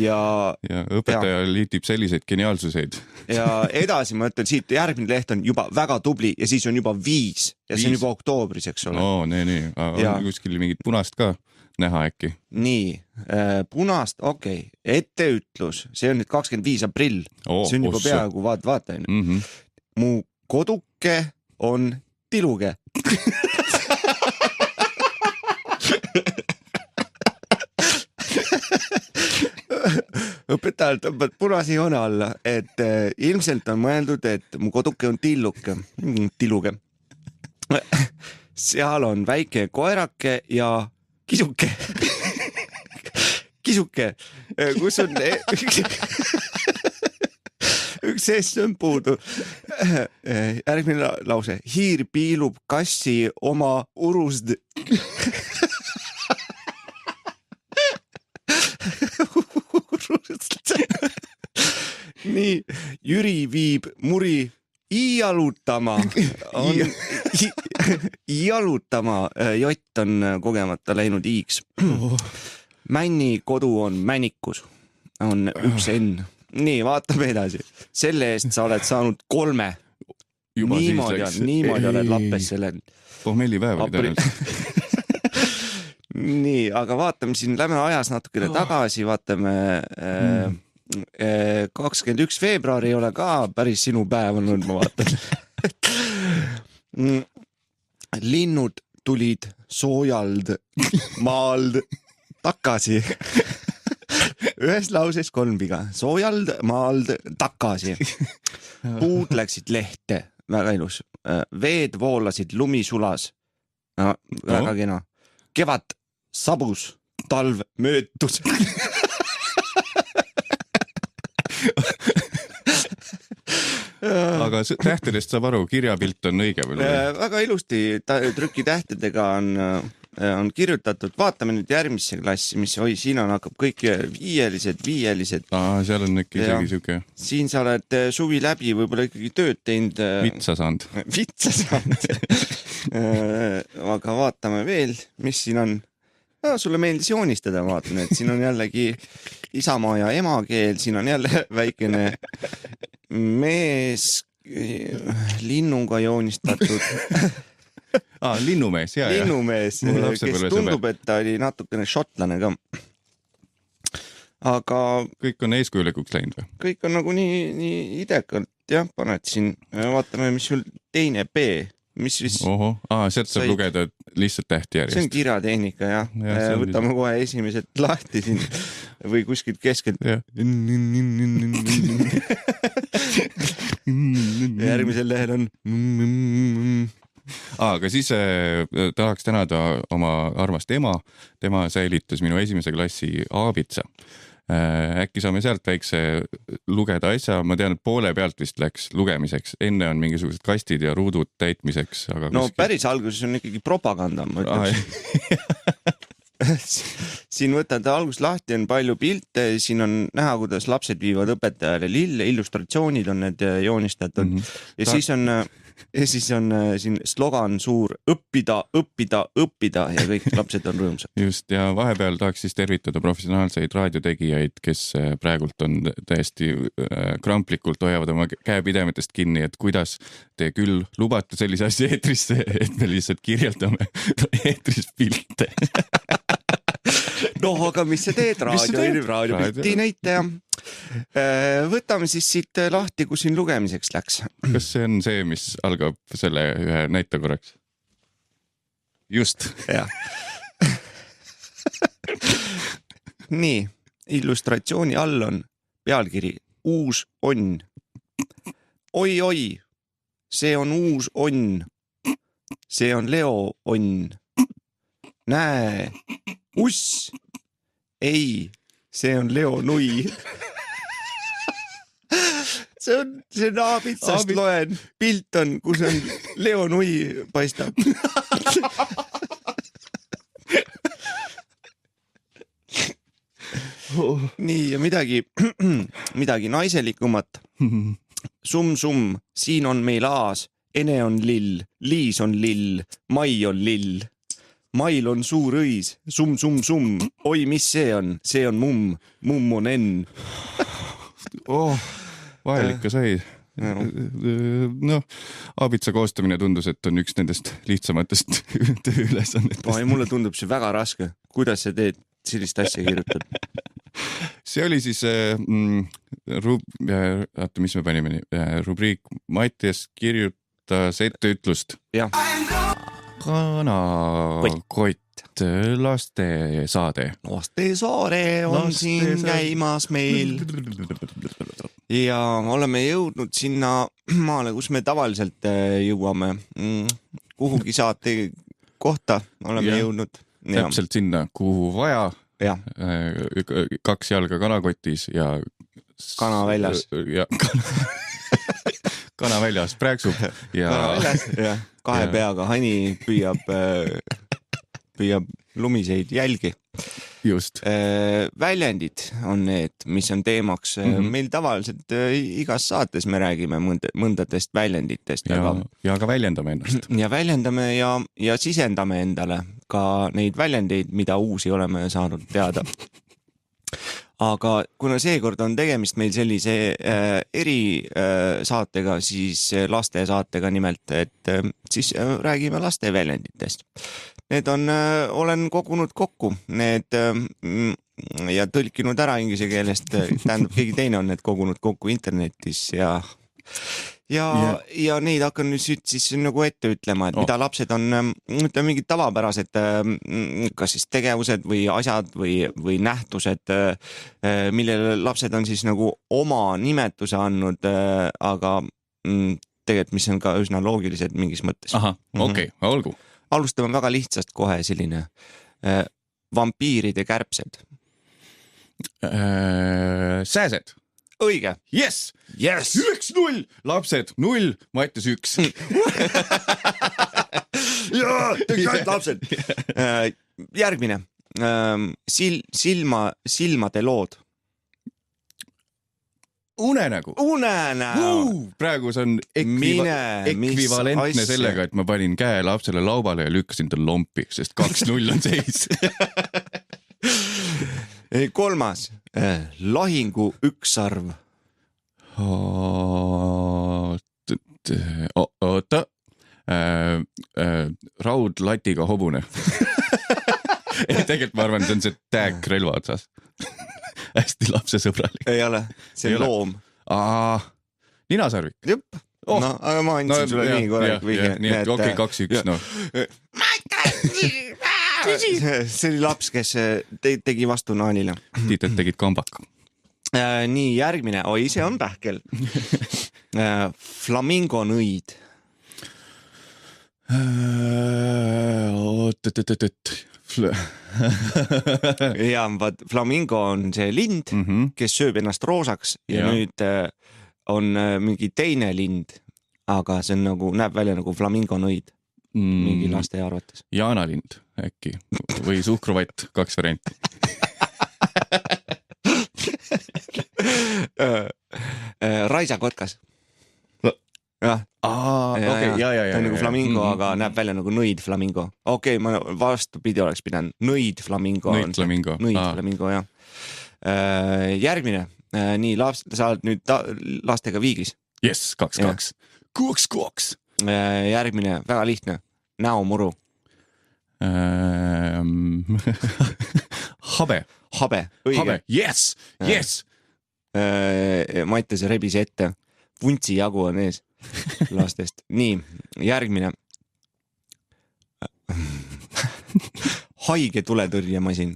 ja õpetaja liitib selliseid geniaalsuseid. Ja edasi ma ütlen, siit järgmine leht on juba väga tubli ja siis on juba 5 ja see on juba oktoobris, eks ole. nii. On kuskil mingit punast ka näha äkki? Nii, punast, okei. Etteütlus, see on nüüd 25. aprill. See on juba peaaegu vaata. Mu koduke on tiluge. Õpetajal tõmbad punase joone alla, et ilmselt on mõeldud, et mu koduke on tiluge. Seal on väike koerake ja kisuke. Kisuke, kus on üks S on puudu. Järgmine lause. Hiir piilub kassi oma urust. Nii, Jüri viib muri Jalutama Jott on kogemata läinud iiks. Männi kodu on Männikus, on üks N. Nii, vaatame edasi. Selle eest sa oled saanud 3. Niimoodi oled lappes selle. Pohmellipäev oli tõenäoliselt. Nii, aga vaatame siin, lähme ajas natukene tagasi, vaatame 21. veebruar ei ole ka päris sinu päev olnud, ma vaatan. Linnud tulid soojald maald takasi. Ühes lauses 3 viga. Soojald maald takasi. Puud läksid lehte. Väga ilus. Veed voolasid, lumi sulas. Väga kena. Kevad sabus, talv möötus. Aga tähtedest saab aru, kirjapilt on õige või? Väga ilusti trükitähtedega on kirjutatud. Vaatame nüüd järgmisse klassi, mis siin on, hakkab kõik viielised. Seal on äkki isegi siuke. Siin sa oled suvi läbi võib-olla ikkagi tööd teinud. Vitsa saanud. Aga vaatame veel, mis siin on. Sulle meeldis joonistada, vaatan, et siin on jällegi isamaa ja emakeel, siin on jälle väikene mees linnuga joonistatud. Linnumees, jaa. Linnumees, kes tundub, et ta oli natukene šotlane ka. Aga kõik on eeskujulikuks läinud või? Kõik on nagu nii idekalt, jah, paned siin. Vaatame, mis sul teine B. Mis siis... sealt saab lugeda lihtsalt tähti järjest. See on kirjatehnika, jah. Võtame kohe esimesed lahti siin või kuskilt keskelt. Järgmisel lehel on... Aga siis tahaks tänada oma armast ema. Tema säilitas minu 1. klassi aabitsa. Äkki saame sealt väikse lugeda asja. Ma tean, et poole pealt vist läks lugemiseks. Enne on mingisugused kastid ja ruudud täitmiseks. Aga no päris alguses on ikkagi propaganda. Siin võtad alguses lahti, on palju pilte. Siin on näha, kuidas lapsed viivad õpetajale lille. Illustratsioonid on need joonistatud. Ja siis on siin slogan suur õppida ja kõik lapsed on rõõmsad. Just, ja vahepeal tahaks siis tervitada professionaalseid raadiotegijaid, kes praegult on täiesti kramplikult hoiavad oma käepidemetest kinni, et kuidas te küll lubate sellise asja eetrisse, et me lihtsalt kirjeldame eetris pilte. No, aga mis sa teed? Raadiopilti näitaja. Võtame siis siit lahti, kus siin lugemiseks läks. Kas see on see, mis algab selle ühe näite korraks? Just. Jah. Nii, illustratsiooni all on pealkiri Uus onn. Oi, see on uus onn. See on Leo onn. Näe, uss. Ei, see on Leo nui. See on aabitsast loen. Pilt on, kus on Leo nui paistab. Nii, ja midagi naiselikumat. Summ, siin on meil aas. Ene on lill, Liis on lill, Mai on lill. Mail on suur õis, summ. Oi, mis see on? See on mumm on enn. Vahel ikka sai. No, aabitsa koostamine tundus, et on üks nendest lihtsamatest tööülesannet. Mulle tundub see väga raske. Kuidas sa teed sellist asja kirjutad? See oli siis mis me panime nii? Rubriik Mattias kirjutas etteütlust. Jah. Kanakott, lastesaade. Lastesaare on siin käimas meil. Ja oleme jõudnud sinna maale, kus me tavaliselt jõuame. Kuhugi saate kohta oleme jõudnud. Täpselt sinna, kuhu vaja. Ja. 2 jalga kanakotis ja... Kana väljas. Kana väljas prääksub ja... Kana väljas, jah. 2 peaga hani püüab lumiseid jälgi. just. Väljendid on need, mis on teemaks. Meil tavaliselt igas saates me räägime mõndadest väljenditest. Ja ka väljendame ennast. Ja väljendame ja sisendame endale ka neid väljendeid, mida uusi oleme saanud teada. Aga kuna seekord on tegemist meil sellise erisaatega, siis lastesaatega nimelt, et siis räägime laste väljenditest. Need olen kogunud kokku need ja tõlkinud ära inglise keelest, tähendab keegi teine on need kogunud kokku internetis ja neid hakkan nüüd siis nagu ette ütlema, et mida lapsed on, ütleme mingid tavapärased, kas siis tegevused või asjad või nähtused, millele lapsed on siis nagu oma nimetuse andnud, aga tegelikult, mis on ka üsna loogilised mingis mõttes. Aha, okei, olgu. Alustame väga lihtsast kohe selline vampiiride kärbsed. Sääsed. Õige. Yes! Yes! 1-0! Lapsed 0, Mattias 1. Jaa, tegi ainult lapsed. Järgmine. Silmade lood. Unenägu. Praegu see on ekvivalentne sellega, et ma panin käe lapsele laubale ja lükkasin tal lompi, sest 2-0 on seis. 3. Lahingu ükssarv. Oota. Raudlatiga hobune. Tegelikult ma arvan, et on see tääk relva otsas. Hästi lapsesõbralik. Ei ole, see on loom. Ninasarvik. Jõpp. No, aga ma andsin sulle nii korralik vihje. Nii et okei, 2-1. See oli laps, kes tegi vastu naanile. Tiited tegid kambaka. Nii, järgmine. Oi, see on pähkel. Flamingo nõid. Ja flamingo on see lind, kes sööb ennast roosaks ja nüüd on mingi teine lind, aga see on nagu, näeb välja nagu flamingo nõid mingi laste arvates. Jaanalind äkki või suhkruvatt, 2 varianti. Raisakotkas. Ja. Ta on nagu flamingo, aga näeb välja nagu nõid flamingo. Okei, ma vastupidi oleks pidanud. Nõid flamingo. Nõid flamingo, jah. Järgmine. Nii, sa oled nüüd lastega viigis. Yes, 2-2. 2-2. Järgmine, väga lihtne. Näomuru. Habe. Õige. Yes. Mattias rebis ette. Vuntsi jagu on ees lastest. Nii, järgmine. Haige tuletõrjemasin.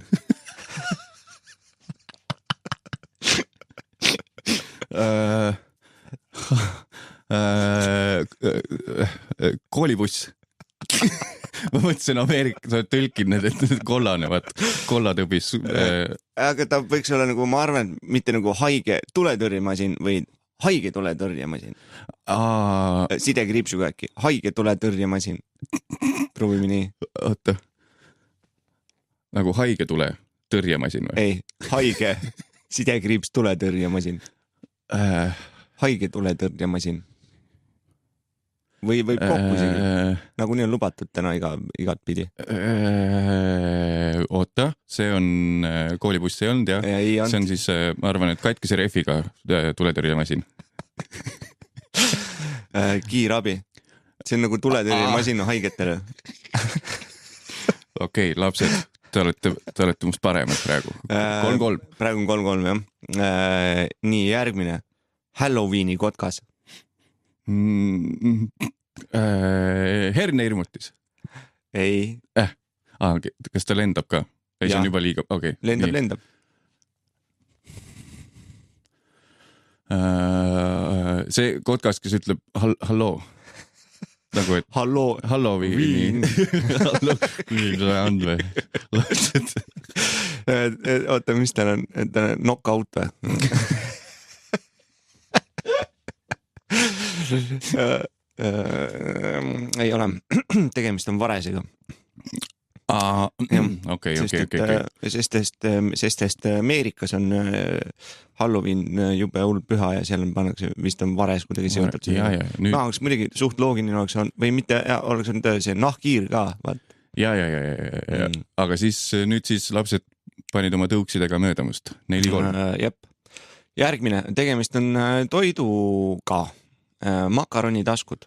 Koolibuss. Ma mõtlesin Ameerika, sa oled tõlkinud need, et kollane, kollatõbis. Aga ta võiks olla nagu, ma arvan, mitte nagu haige tuletõrjemasin, või haige tuletõrjemasin. Sidekriipsuga äkki. Haige tuletõrjemasin. Proovime nii. Oota. Nagu haige tule tõrjemasin või? Ei, haige sidekriips tuletõrjemasin. Haige tuletõrjemasin. Või kokku isegi. Nagu nii on lubatud täna igat pidi. Oota, see on koolibuss ei olnud, jah? See on siis, ma arvan, et katkise rehviga tuletõrjemasin. Kiirabi. See on nagu tuletõrjemasin haigetele. Okei, lapsed, te olete must paremad praegu. 3-3. Praegu on 3-3, jah. Nii, järgmine. Halloweeni kotkas. Herneirmutis. Ei. Kas ta lendab ka? Ei, see on juba liiga, okei. Lendab. See kotkas, kes ütleb halloo. Nagu, et Halloweeni. Oota, mis tal on? Ta on knockout või? Ei ole. Tegemist on varesega. okei. Sest Ameerikas on Halloween jube hull püha ja seal pannakse, vist on vares kuidagi seotud. Nüüd... oleks muidugi suht loogiline oleks on, või mitte, oleks on see nahkhiir ka, vaat. Ja. Aga siis nüüd siis lapsed panid oma tõuksidega möödamust. 4-3. Jep. Järgmine, tegemist on toiduga. Makaronitaskud.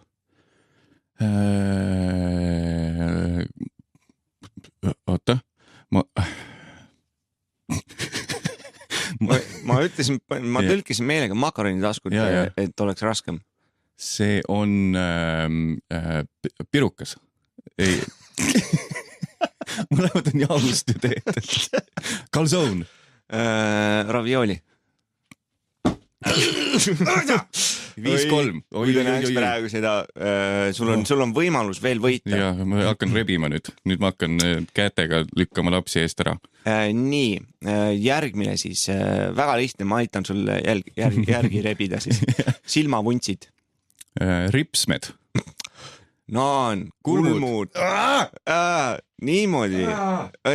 Oota, ma ütlesin, ma tõlkisin meelega makaronitaskud, et oleks raskem. See on pirukas. Ei. Mõlemad on jaamust ju teed. Calzone. Ravioli. 5-3. Kui te näeks praegu seda, sul on võimalus veel võita. Ja, ma hakkan rebima nüüd. Nüüd ma hakkan kätega lükkama lapsi eest ära. Nii, järgmine siis. Väga lihtne, ma aitan sul järgi rebida siis. Silmavuntsid. Ripsmed. Naan, kulmud. Niimoodi.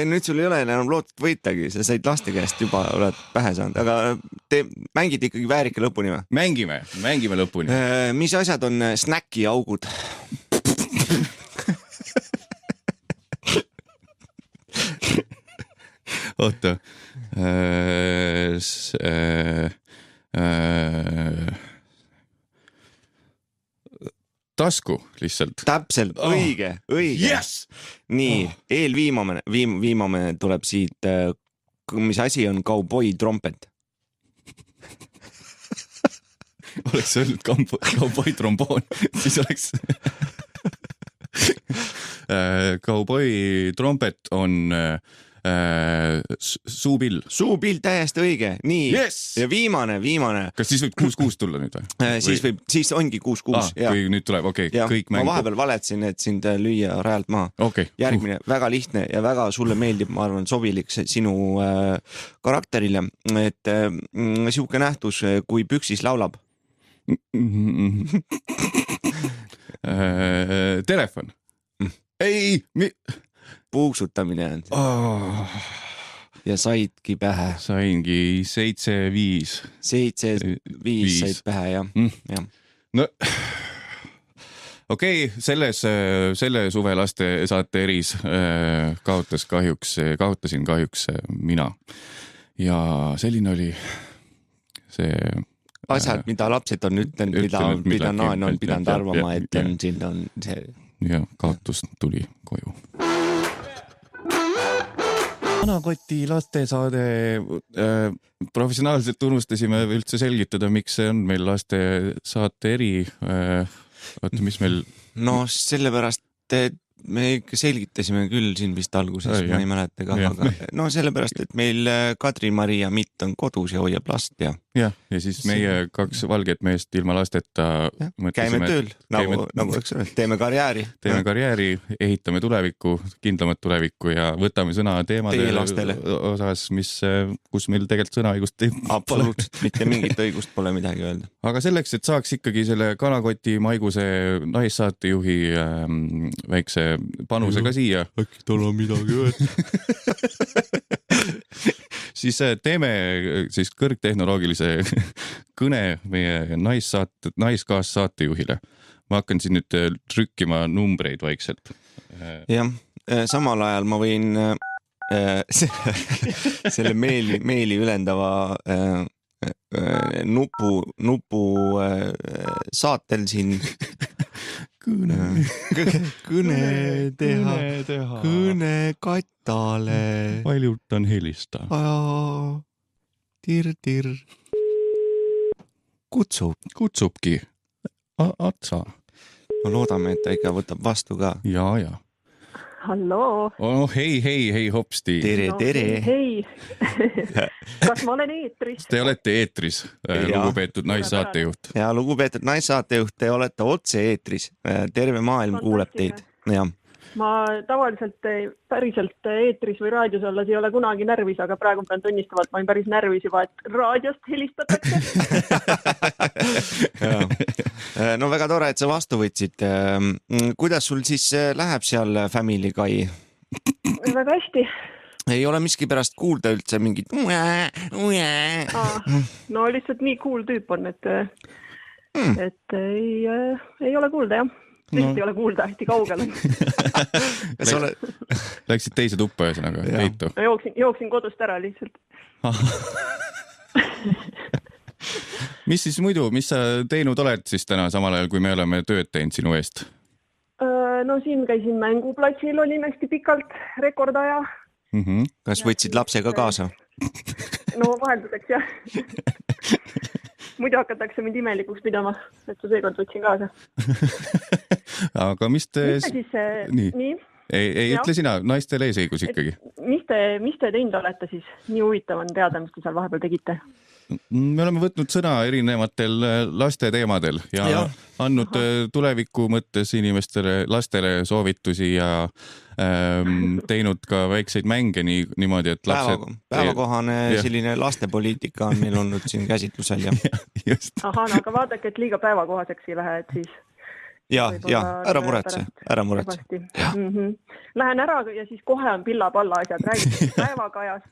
Nüüd sul ei ole enam lootud võitagi, sa said laste käest juba oled pähe saanud, aga te mängite ikkagi väärika lõpuni või? Mängime lõpuni. Mis asjad on snäki augud? Oota. Tasku lihtsalt. Täpselt, õige. Yes! Nii, eelviimane tuleb siit, mis asi on kauboi trompet? Oleks öelnud kauboi tromboon, siis oleks... Kauboi trompet on... Suupill. Suupill täiesti õige. Nii. Yes! Ja viimane. Kas siis võib 6-6 tulla nüüd või? Siis ongi 6-6. Kui nüüd tuleb, okei. Kõik mängu. Ma vahepeal valetsin, et sind lüüa rajalt maha. Okay. Järgmine, väga lihtne ja väga sulle meeldib, ma arvan, sobilik sinu karakterile, et siuke nähtus, kui püksis laulab. Telefon. Ei, puuksutamine on. Ja saidki pähe. Saingi 7-5. 7-5 said pähe, jah. No, okei, selle suve laste saate eris kaotasin kahjuks mina. Ja selline oli see... Asjad, mida lapsed on ütelnud, mida naan on pidanud arvama, et siin on see... Ja kaotus tuli koju. Kanakoti lastesaade professionaalselt unustasime üldse selgitada, miks see on meil laste saate eri. Oota, mis meil... No sellepärast, et me ikka selgitasime küll siin vist alguses, ma ei mäleta ka, aga no sellepärast, et meil Kadri-Maria Mitt on kodus ja hoiab last ja siis meie 2 valget meest ilma lasteta käime tööl, nagu eks ole, teeme karjääri, ehitame tulevikku, kindlamat tulevikku ja võtame sõna teemade osas, kus meil tegelikult sõnaõigust ei absoluutselt, mitte mingit õigust pole midagi öelda. Aga selleks, et saaks ikkagi selle Kanakoti Maiguse naissaatejuhi väikse panusega siia. Äkki tal on midagi öelda. Siis teeme siis kõrgtehnoloogilise kõne meie naiskaassaatejuhile. Ma hakkan siin nüüd trükkima numbreid vaikselt. Jah, samal ajal ma võin selle meeli ülendava nupu saatel siin kõne teha kõne Katale. Valjutan helista. Tir. Kutsubki. Atsa. No loodame, et ta ikka võtab vastu ka. Ja. Halloo. Oh, hei, hopsti. Tere. Hei. Kas ma olen eetris? Te olete eetris, lugupeetud naissaatejuht. Ja lugupeetud naissaatejuht, te olete otse eetris. Terve maailm kuuleb teid. Ja. Ma tavaliselt päriselt eetris või raadios olles ei ole kunagi närvis, aga praegu pean tunnistama, et ma olen päris närvis juba, et raadiost helistatakse. No väga tore, et sa vastu võtsid. Kuidas sul siis läheb seal Family Guy väga hästi. Ei ole miskipärast kuulda üldse mingit No lihtsalt nii cool tüüp on, et ei ole kuulda, jah. Ei ole kuulda, hästi kaugel on. Läksid teise tuppa ühesõnaga, heitu? Jooksin kodust ära lihtsalt. Mis siis muidu, mis sa teinud oled siis täna samal ajal, kui me oleme tööd teinud sinu eest? No siin käisin mänguplatsil, olin hästi pikalt rekordaja. Kas võtsid lapsega kaasa? No vahelduseks, jah. Muidu hakatakse mind imelikuks pidama, et sa seekord võtsin kaasa. Aga mis te... Nii? Ei ütle sina, naistel eesõigus ikkagi. Mis te teinud olete siis? Nii huvitav on teada, mis te seal vahepeal tegite. Me oleme võtnud sõna erinevatel laste teemadel ja andnud tuleviku mõttes inimestele, lastele soovitusi ja teinud ka väikseid mänge niimoodi, et lapsed... Päevakohane selline lastepoliitika on meil olnud siin käsitlusel. Aha, no aga vaadake, et liiga päevakohaseks ei lähe, et siis... Ja, ära muretse. Lähen ära ja siis kohe on pilla-palla asjad, räägid päevakajas.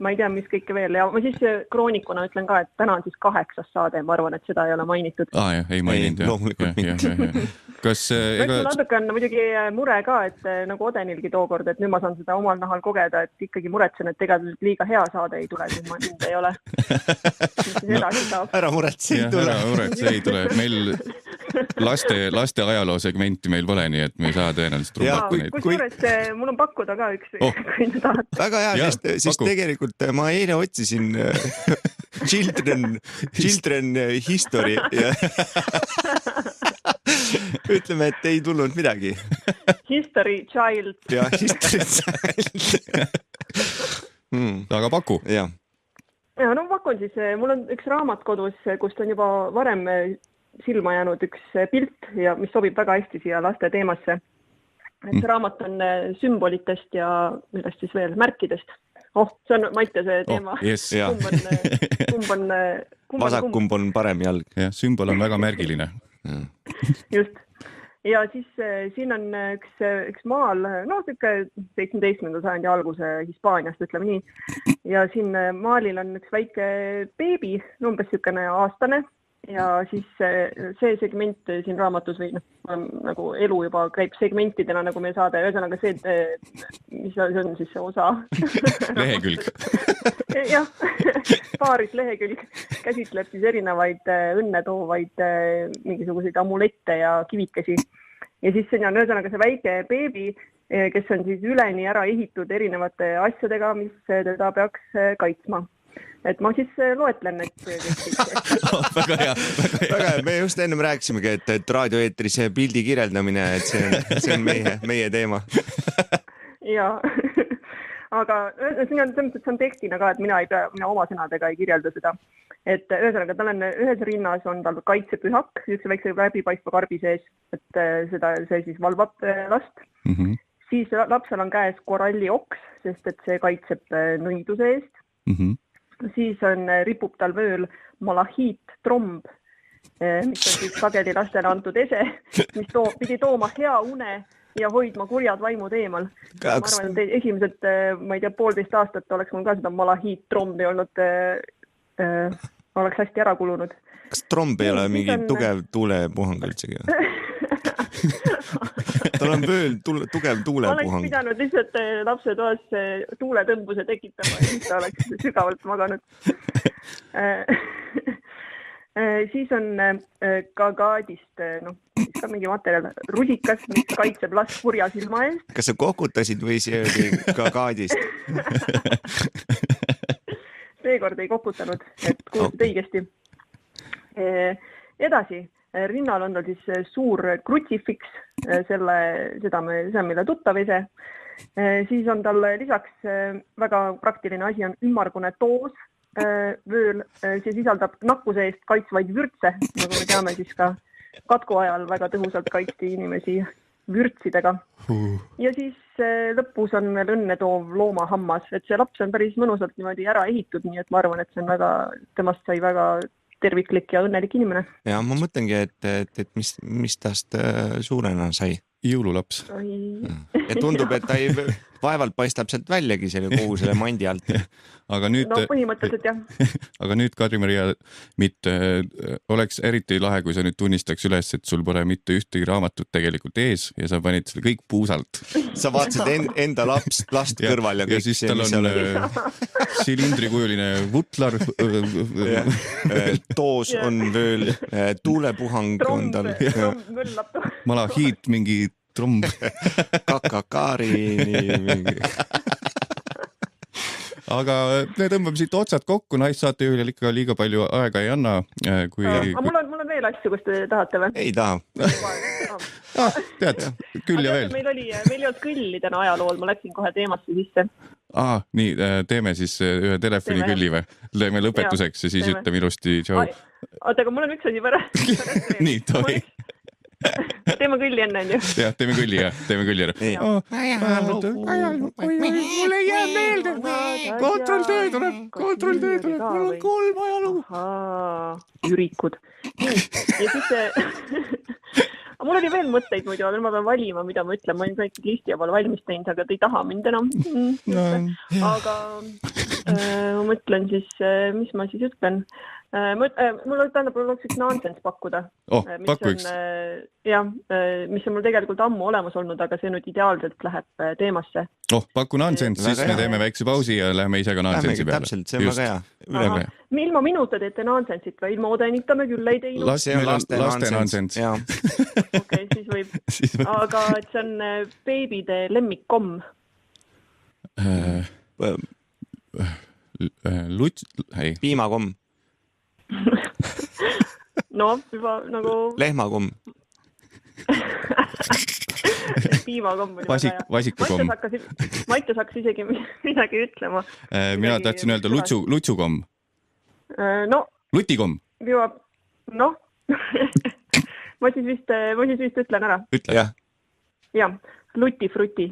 Ma ei tea, mis kõike veel. Ja ma siis kroonikuna ütlen ka, et täna on siis 8. saade. Ma arvan, et seda ei ole mainitud. Jah, ei maininud. Loomulikult mitte. Kas... Natuke on muidugi mure ka, et nagu Odenilgi tookord, et nüüd ma saan seda omal nahal kogeda, et ikkagi muretsen, et tegelikult liiga hea saade ei tule, kui ma nüüd ei ole. Ära muretse, ei tule. Meil laste ajaloo segmenti meil pole, nii et me ei saa tõenäoliselt rumbata neid. Kusjuures mul on pakkuda ka üks, kui nüüd tahad. Väga hea, siis tegelikult ma eile otsisin Children History ja ütleme, et ei tulnud midagi. History Child. Ja, History Child. Aga paku. Ja, no pakun siis, mul on üks raamat kodus, kust on juba varem silma jäänud üks pilt, ja mis sobib väga hästi siia laste teemasse. Et see raamat on sümbolitest ja millest siis veel märkidest. See on Maite see teema. Vasakumb on parem jalg. Ja, sümbol on väga märgiline. Just. Ja siis siin on üks maal, no 17. sajandi alguse Hispaaniast, ütleme nii. Ja siin maalil on üks väike beebi, umbes niisugune aastane. Ja siis see segment siin raamatus või nagu elu juba käib segmentidena, nagu meie saade, ühesõnaga see, mis on siis see osa. Lehekülg. Jah, paaris lehekülg käsitleb siis erinevaid õnnetoovaid mingisuguseid amulette ja kivikesi. Ja siis siin on ühesõnaga see väike beebi, kes on siis üleni ära ehitud erinevate asjadega, mis teda peaks kaitsma. Et ma siis loetlen, et... Väga hea. Me just ennem rääkisimegi, et raadioeetris pildi kirjeldamine, et see on meie teema. Ja, aga see on tekstina ka, et mina oma sõnadega ei kirjelda seda. Et ühesõnaga, tal on ühes rinnas on tal kaitsepühak, üks väikse läbipaistva karbi sees, et see siis valvab last. Siis lapsel on käes korallioks, sest et see kaitseb nõiduse eest. Siis ripub tal vööl malahiit-tromb, mis on siis sageli lastele antud ese, mis pidi tooma hea une ja hoidma kurjad vaimud eemal. Ma arvan, et esimesed, ma ei tea, 1,5 aastat oleks mul ka seda malahiit-trombi olnud, oleks hästi ära kulunud. Kas tromb ei ole mingi tugev tuulepuhang üldsegi? Tal on vööl tugev tuulepuhang. Oleks pidanud lihtsalt lapse toas tuuletõmbuse tekitama ja siis ta oleks sügavalt maganud. Siis on kagaadist, ka mingi materjal, rusikas, mis kaitseb last kurja silma eest. Kas sa kokutasid või see oli kagaadist? Seekord ei kokutanud, et kuulsid õigesti. Edasi. Rinnal on tal siis suur krutsifiks, seda on meile tuttav ese. Siis on tal lisaks väga praktiline asi on ümmargune toos vööl. See sisaldab nakkuse eest kaitsvaid vürtse, nagu me teame siis ka katku ajal väga tõhusalt kaitsti inimesi vürtsidega. Ja siis lõpus on veel õnnetoov loomahammas, et see laps on päris mõnusalt niimoodi ära ehitud, nii et ma arvan, et see on temast sai väga terviklik ja õnnelik inimene. Ja ma mõtlengi, et mis tast suurena sai? Jõululaps. Ja tundub, et ta vaevalt paistab sealt väljagi kogu selle mandi alt. aga nüüd no põhimõtteliselt jah. aga nüüd Kadri-Maria mitte oleks eriti lahe, kui sa nüüd tunnistaks üles, et sul pole mitte ühtegi raamatut tegelikult ees ja sa panid selle kõik puusalt. Sa vaatasid enda last kõrval ja kõik siis tal on silindrikujuline vutlar. Toos on veel, tuulepuhang on tal. Malahiit, mingi tromm. Kakakaari. Aga me tõmbame siit otsad kokku, naissaatejuhile ikka liiga palju aega ei anna. Mul on veel asju, kus te tahate või? Ei taha. Tead, küll ja veel. Meil ei olnud külli täna ajalool, ma läksin kohe teemasse sisse. Nii, teeme siis ühe telefoni külli või? Teeme lõpetuseks ja siis ütleme ilusti tšau. Oota, aga mul on üks asi pärast. Nii, tohi. Teeme külli enne, on ju? Jah, teeme külli ära. Mulle ei jää meelde. Kontrolltöö tuleb. Mul on 3 ajalugu. Ürikud. Ja siis mul oli veel mõtteid muidu, aga ma pean valima, mida ma ütlen. Ma olin kõik listi ja pole valmis teinud, aga te ei taha mind enam. Aga ma mõtlen siis, mis ma siis ütlen. Mul oleks üks nonsense pakkuda. Pakku üks. Jah, mis on mul tegelikult ammu olemas olnud, aga see nüüd ideaalselt läheb teemasse. Paku nonsense, siis me teeme väikse pausi ja lähme ise ka nonsense'i peale. Täpselt, see on väga hea. Ilma minuta teete nonsense'it või ilma odenita me küll ei teinud? Laste nonsense. Okei, siis võib. Aga see on beebide lemmikkomm. Piimakomm. No, juba nagu... Lehmakomm. Piimakomm oli väga hea. Vasikakomm. Maites hakkas isegi midagi ütlema. Mina tahtsin öelda lutsukomm. No. Lutikomm. Noh. Ma siis vist ütlen ära. Ütle. Jah, lutifruti.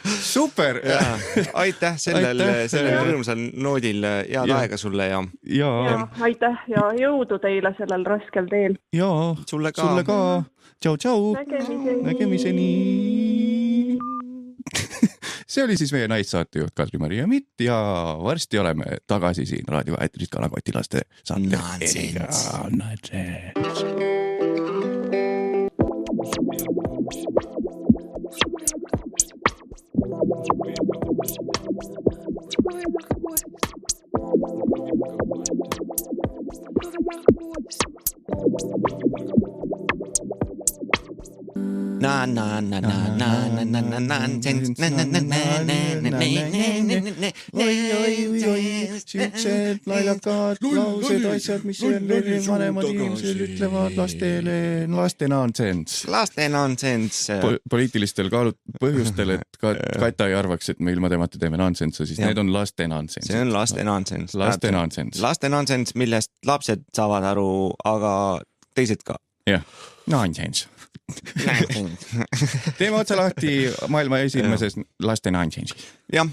Super! Aitäh sellel rõõmsal noodil, head aega sulle ja... Aitäh ja jõudu teile sellel raskel teel. Jaa, sulle ka. Tšau. Nägemiseni. See oli siis meie naissaatejuht Kadri-Maria Mitt ja varsti oleme tagasi siin raadioäetris Kanakotilaste saate. Nonsense. Siuksed naljakad laused, asjad, mis vanemad inimesed ütlevad lastele, laste nonsense. Laste nonsense. Poliitilistel põhjustel, et Kata ei arvaks, et me ilma temata teeme nonsense, siis need on laste nonsense. See on laste nonsense. Laste nonsense. Laste nonsense, millest lapsed saavad aru, aga teised ka. Jah, nonsense. Teeme otsa lahti maailma esimeses laste nonsense. Jah,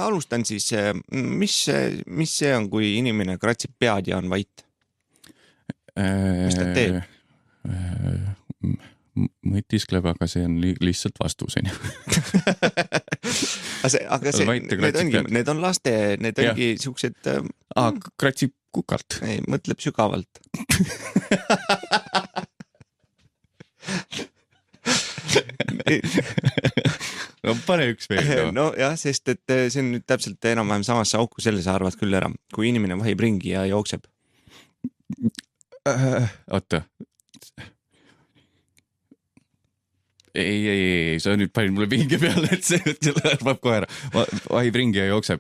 alustan siis. Mis see on, kui inimene kratsib pead ja on vait? Mis ta teeb? Mõtiskleb, aga see on lihtsalt vastus. Aga need on laste, need ongi siuksed... Kratsib kukalt. Ei, mõtleb sügavalt. No pane üks veel. No jah, sest et see on nüüd täpselt enam-vähem samasse auku, selle sa arvad küll ära, kui inimene vahib ringi ja jookseb. Oota. Ei, sa nüüd panid mulle pingi peale, et see arvab kohe ära. Vahib ringi ja jookseb.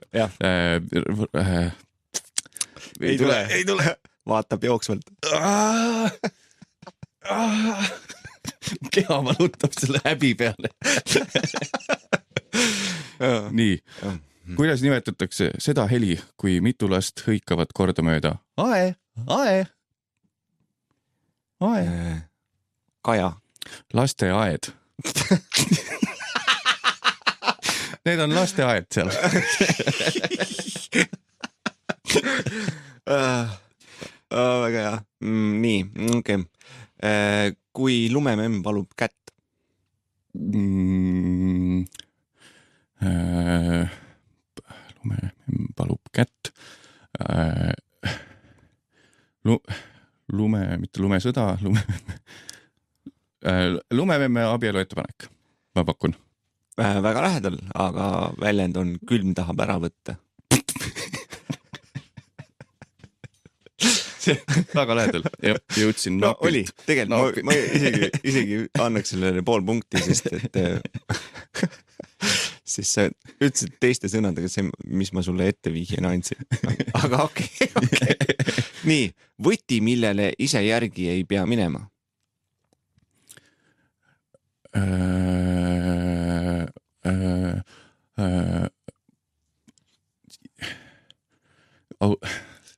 Ei tule. Vaatab jooksvalt. Keha valutab selle häbi peale. Nii, kuidas nimetatakse seda heli, kui mitu last hõikavad kordamööda? Ae. Kaja. Lasteaed. Need on lasteaed seal. Väga hea. Nii, okei. Kui lumememm valub kätt. Lumememm palub kätt. Mitte lumesõda, lumememme abielu ettepanek, ma pakun. Väga lähedal, aga väljend on külm tahab ära võtta. Väga lähedal, jõudsin no napilt. Oli, tegelikult no. ma isegi annaks sellele pool punkti, sest et siis sa ütlesid teiste sõnadega see, mis ma sulle ette vihjena andsin. Aga okei. Nii, võti, millele ise järgi ei pea minema.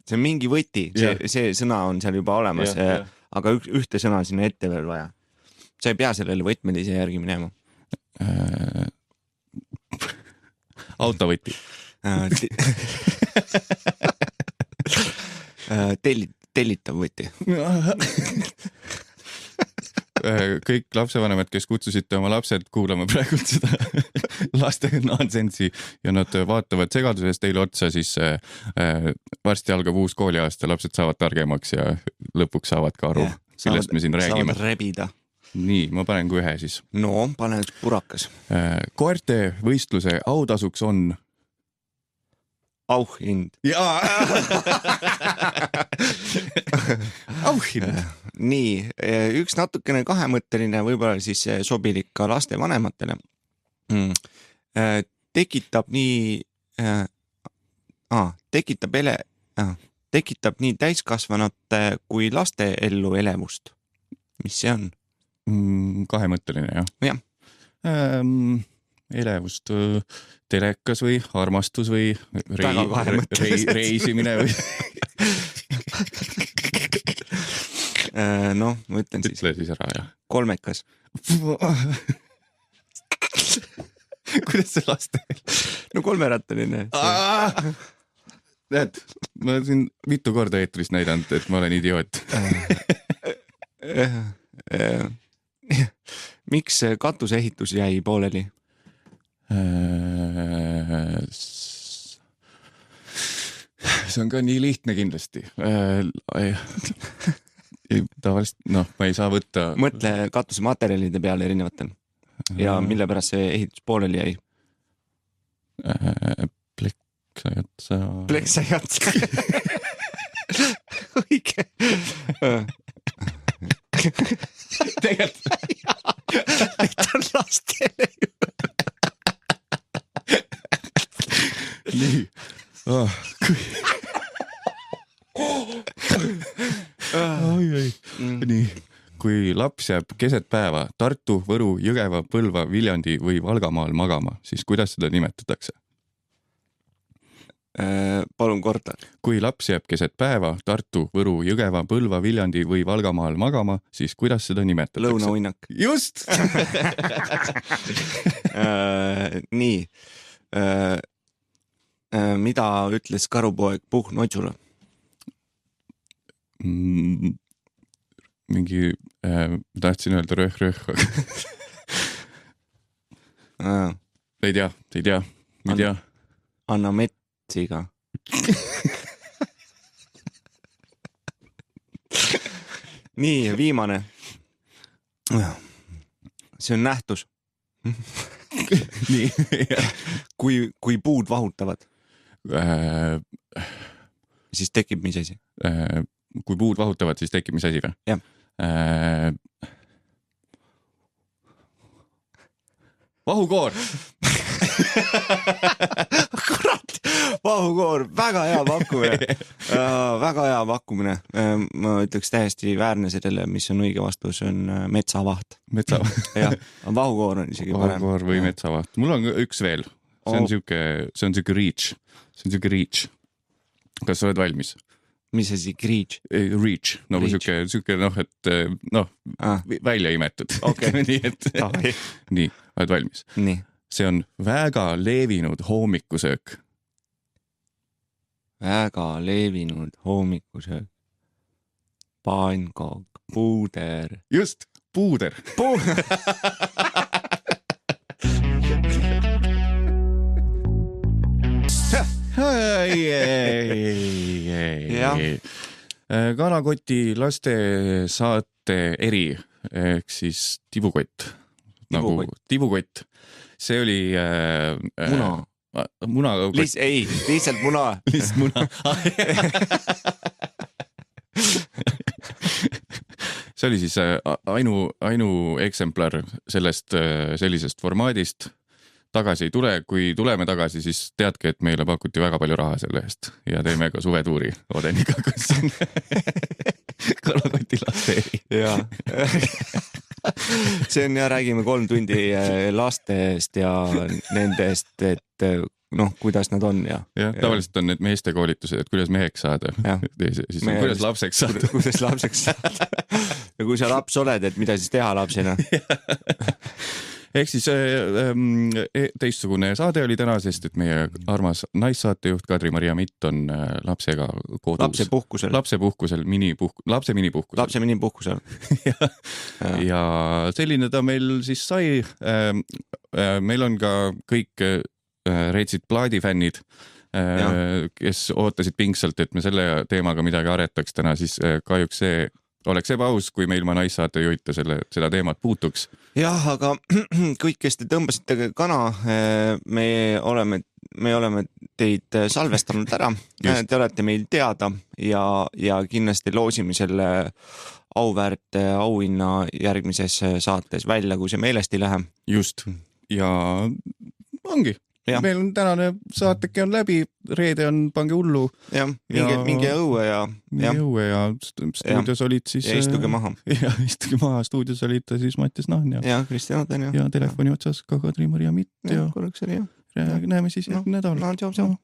See on mingi võti, see sõna on seal juba olemas, aga ühte sõna sinna ette veel vaja. Sa ei pea sellele võtmele ise järgi minema. Autovõti. Tellitav võti. Kõik lapsevanemad, kes kutsusite oma lapsed kuulama praegu seda laste nonsensi ja nad vaatavad segadusest teile otsa, siis varsti algab uus kooliaasta, lapsed saavad targemaks ja lõpuks saavad ka aru, millest me siin räägime. Saavad rebida. Nii, ma panen kui ühe siis. No, panen üks purakas. Koerte võistluse autasuks on... Auhind. Jaa! Auhind. Nii, üks natukene kahemõtteline, võib-olla siis sobilik ka laste vanematele. Tekitab nii täiskasvanute kui laste ellu elevust. Mis see on? Kahemõtteline, jah. Elevust telekas või armastus või reisimine või... No, ma ütlen siis. Ütle siis ära, jah. Kolmekas. Kuidas see laste? No kolmerattaline. Näed, ma siin mitu korda eetris näidanud, et ma olen idioot. Miks katuseehitus jäi pooleli? See on ka nii lihtne kindlasti. Tavaliselt, ma ei saa võtta... Mõtle katusematerjalide peale erinevatel. Ja mille pärast see ehitus pooleli jäi? Pleksajatsa. Õige. Tegelikult. Et on lastele ju. Nii. Nii. Kui laps jääb keset päeva Tartu, Võru, Jõgeva, Põlva, Viljandi või Valgamaal magama, siis kuidas seda nimetatakse? Palun korda. Kui laps jääb keset päeva Tartu, Võru, Jõgeva, Põlva, Viljandi või Valgamaal magama, siis kuidas seda nimetatakse? Lõunauinnak. Just! Nii. Mida ütles karupoeg puhnotsule? Mingi, tahtsin öelda röh. Ei tea. Anna metsiga. Nii, viimane. See on nähtus. Nii. Kui puud vahutavad, siis tekib mis asi? Kui puud vahutavad, siis tekib mis asi või? Jah. Vahukoor. Kurat, vahukoor, väga hea pakkumine. Väga hea pakkumine. Ma ütleks täiesti väärne sellele, mis on õige vastus, on metsavaht. Jah, vahukoor on isegi parem. Vahukoor või metsavaht. Mul on üks veel. See on siuke reach. Kas sa oled valmis? Mis asi, reach? Reach, nagu siuke välja imetud. Nii, oled valmis? Nii. See on väga levinud hommikusöök. Väga levinud hommikusöök. Pankok, puuder. Just, puuder. Jah. Kanakoti lastesaate eri ehk siis tibukott. Nagu tibukott. See oli muna. Lihtsalt muna. Lihtsalt muna. See oli siis ainu eksemplar sellisest formaadist. Tagasi ei tule, kui tuleme tagasi, siis teadke, et meile pakuti väga palju raha selle eest ja teeme ka suvetuuri Odeniga, kus on Kanakoti laste. Jaa. See on ja räägime 3 tundi lastest ja nendest, et kuidas nad on ja. Jah, tavaliselt on need meeste koolitused, et kuidas meheks saada. Siis on kuidas lapseks saada. Kuidas lapseks saada. Ja kui sa laps oled, et mida siis teha lapsena? Ehk siis teistsugune saade oli täna, sest et meie armas naissaatejuht Kadri-Maria Mitt on lapsega kodus. Lapse minipuhkusel. Ja selline ta meil siis sai. Meil on ka kõik reetsid plaadifännid, kes ootasid pingsalt, et me selle teemaga midagi aretaks täna, siis kahjuks see oleks ebaus, kui me ilma naissaatejuhita seda teemat puutuks. Jah, aga kõik, kes te tõmbasite kana, me oleme teid salvestanud ära. Te olete meil teada ja kindlasti loosime selle auväärt auhinna järgmises saates välja, kui see meelest ei lähe. Just. Ja ongi. Ja. Meil on tänane saateke on läbi, reede on pange hullu. Ja, minge õue ja stuudios olid siis... Ja istuge maha. Ja istuge maha, stuudios olid siis Mattias Nahn ja Kristjan Oden ja telefoni otsas ka Kadri-Maria Mitt ja korraks oli näeme siis nädal. Tšau.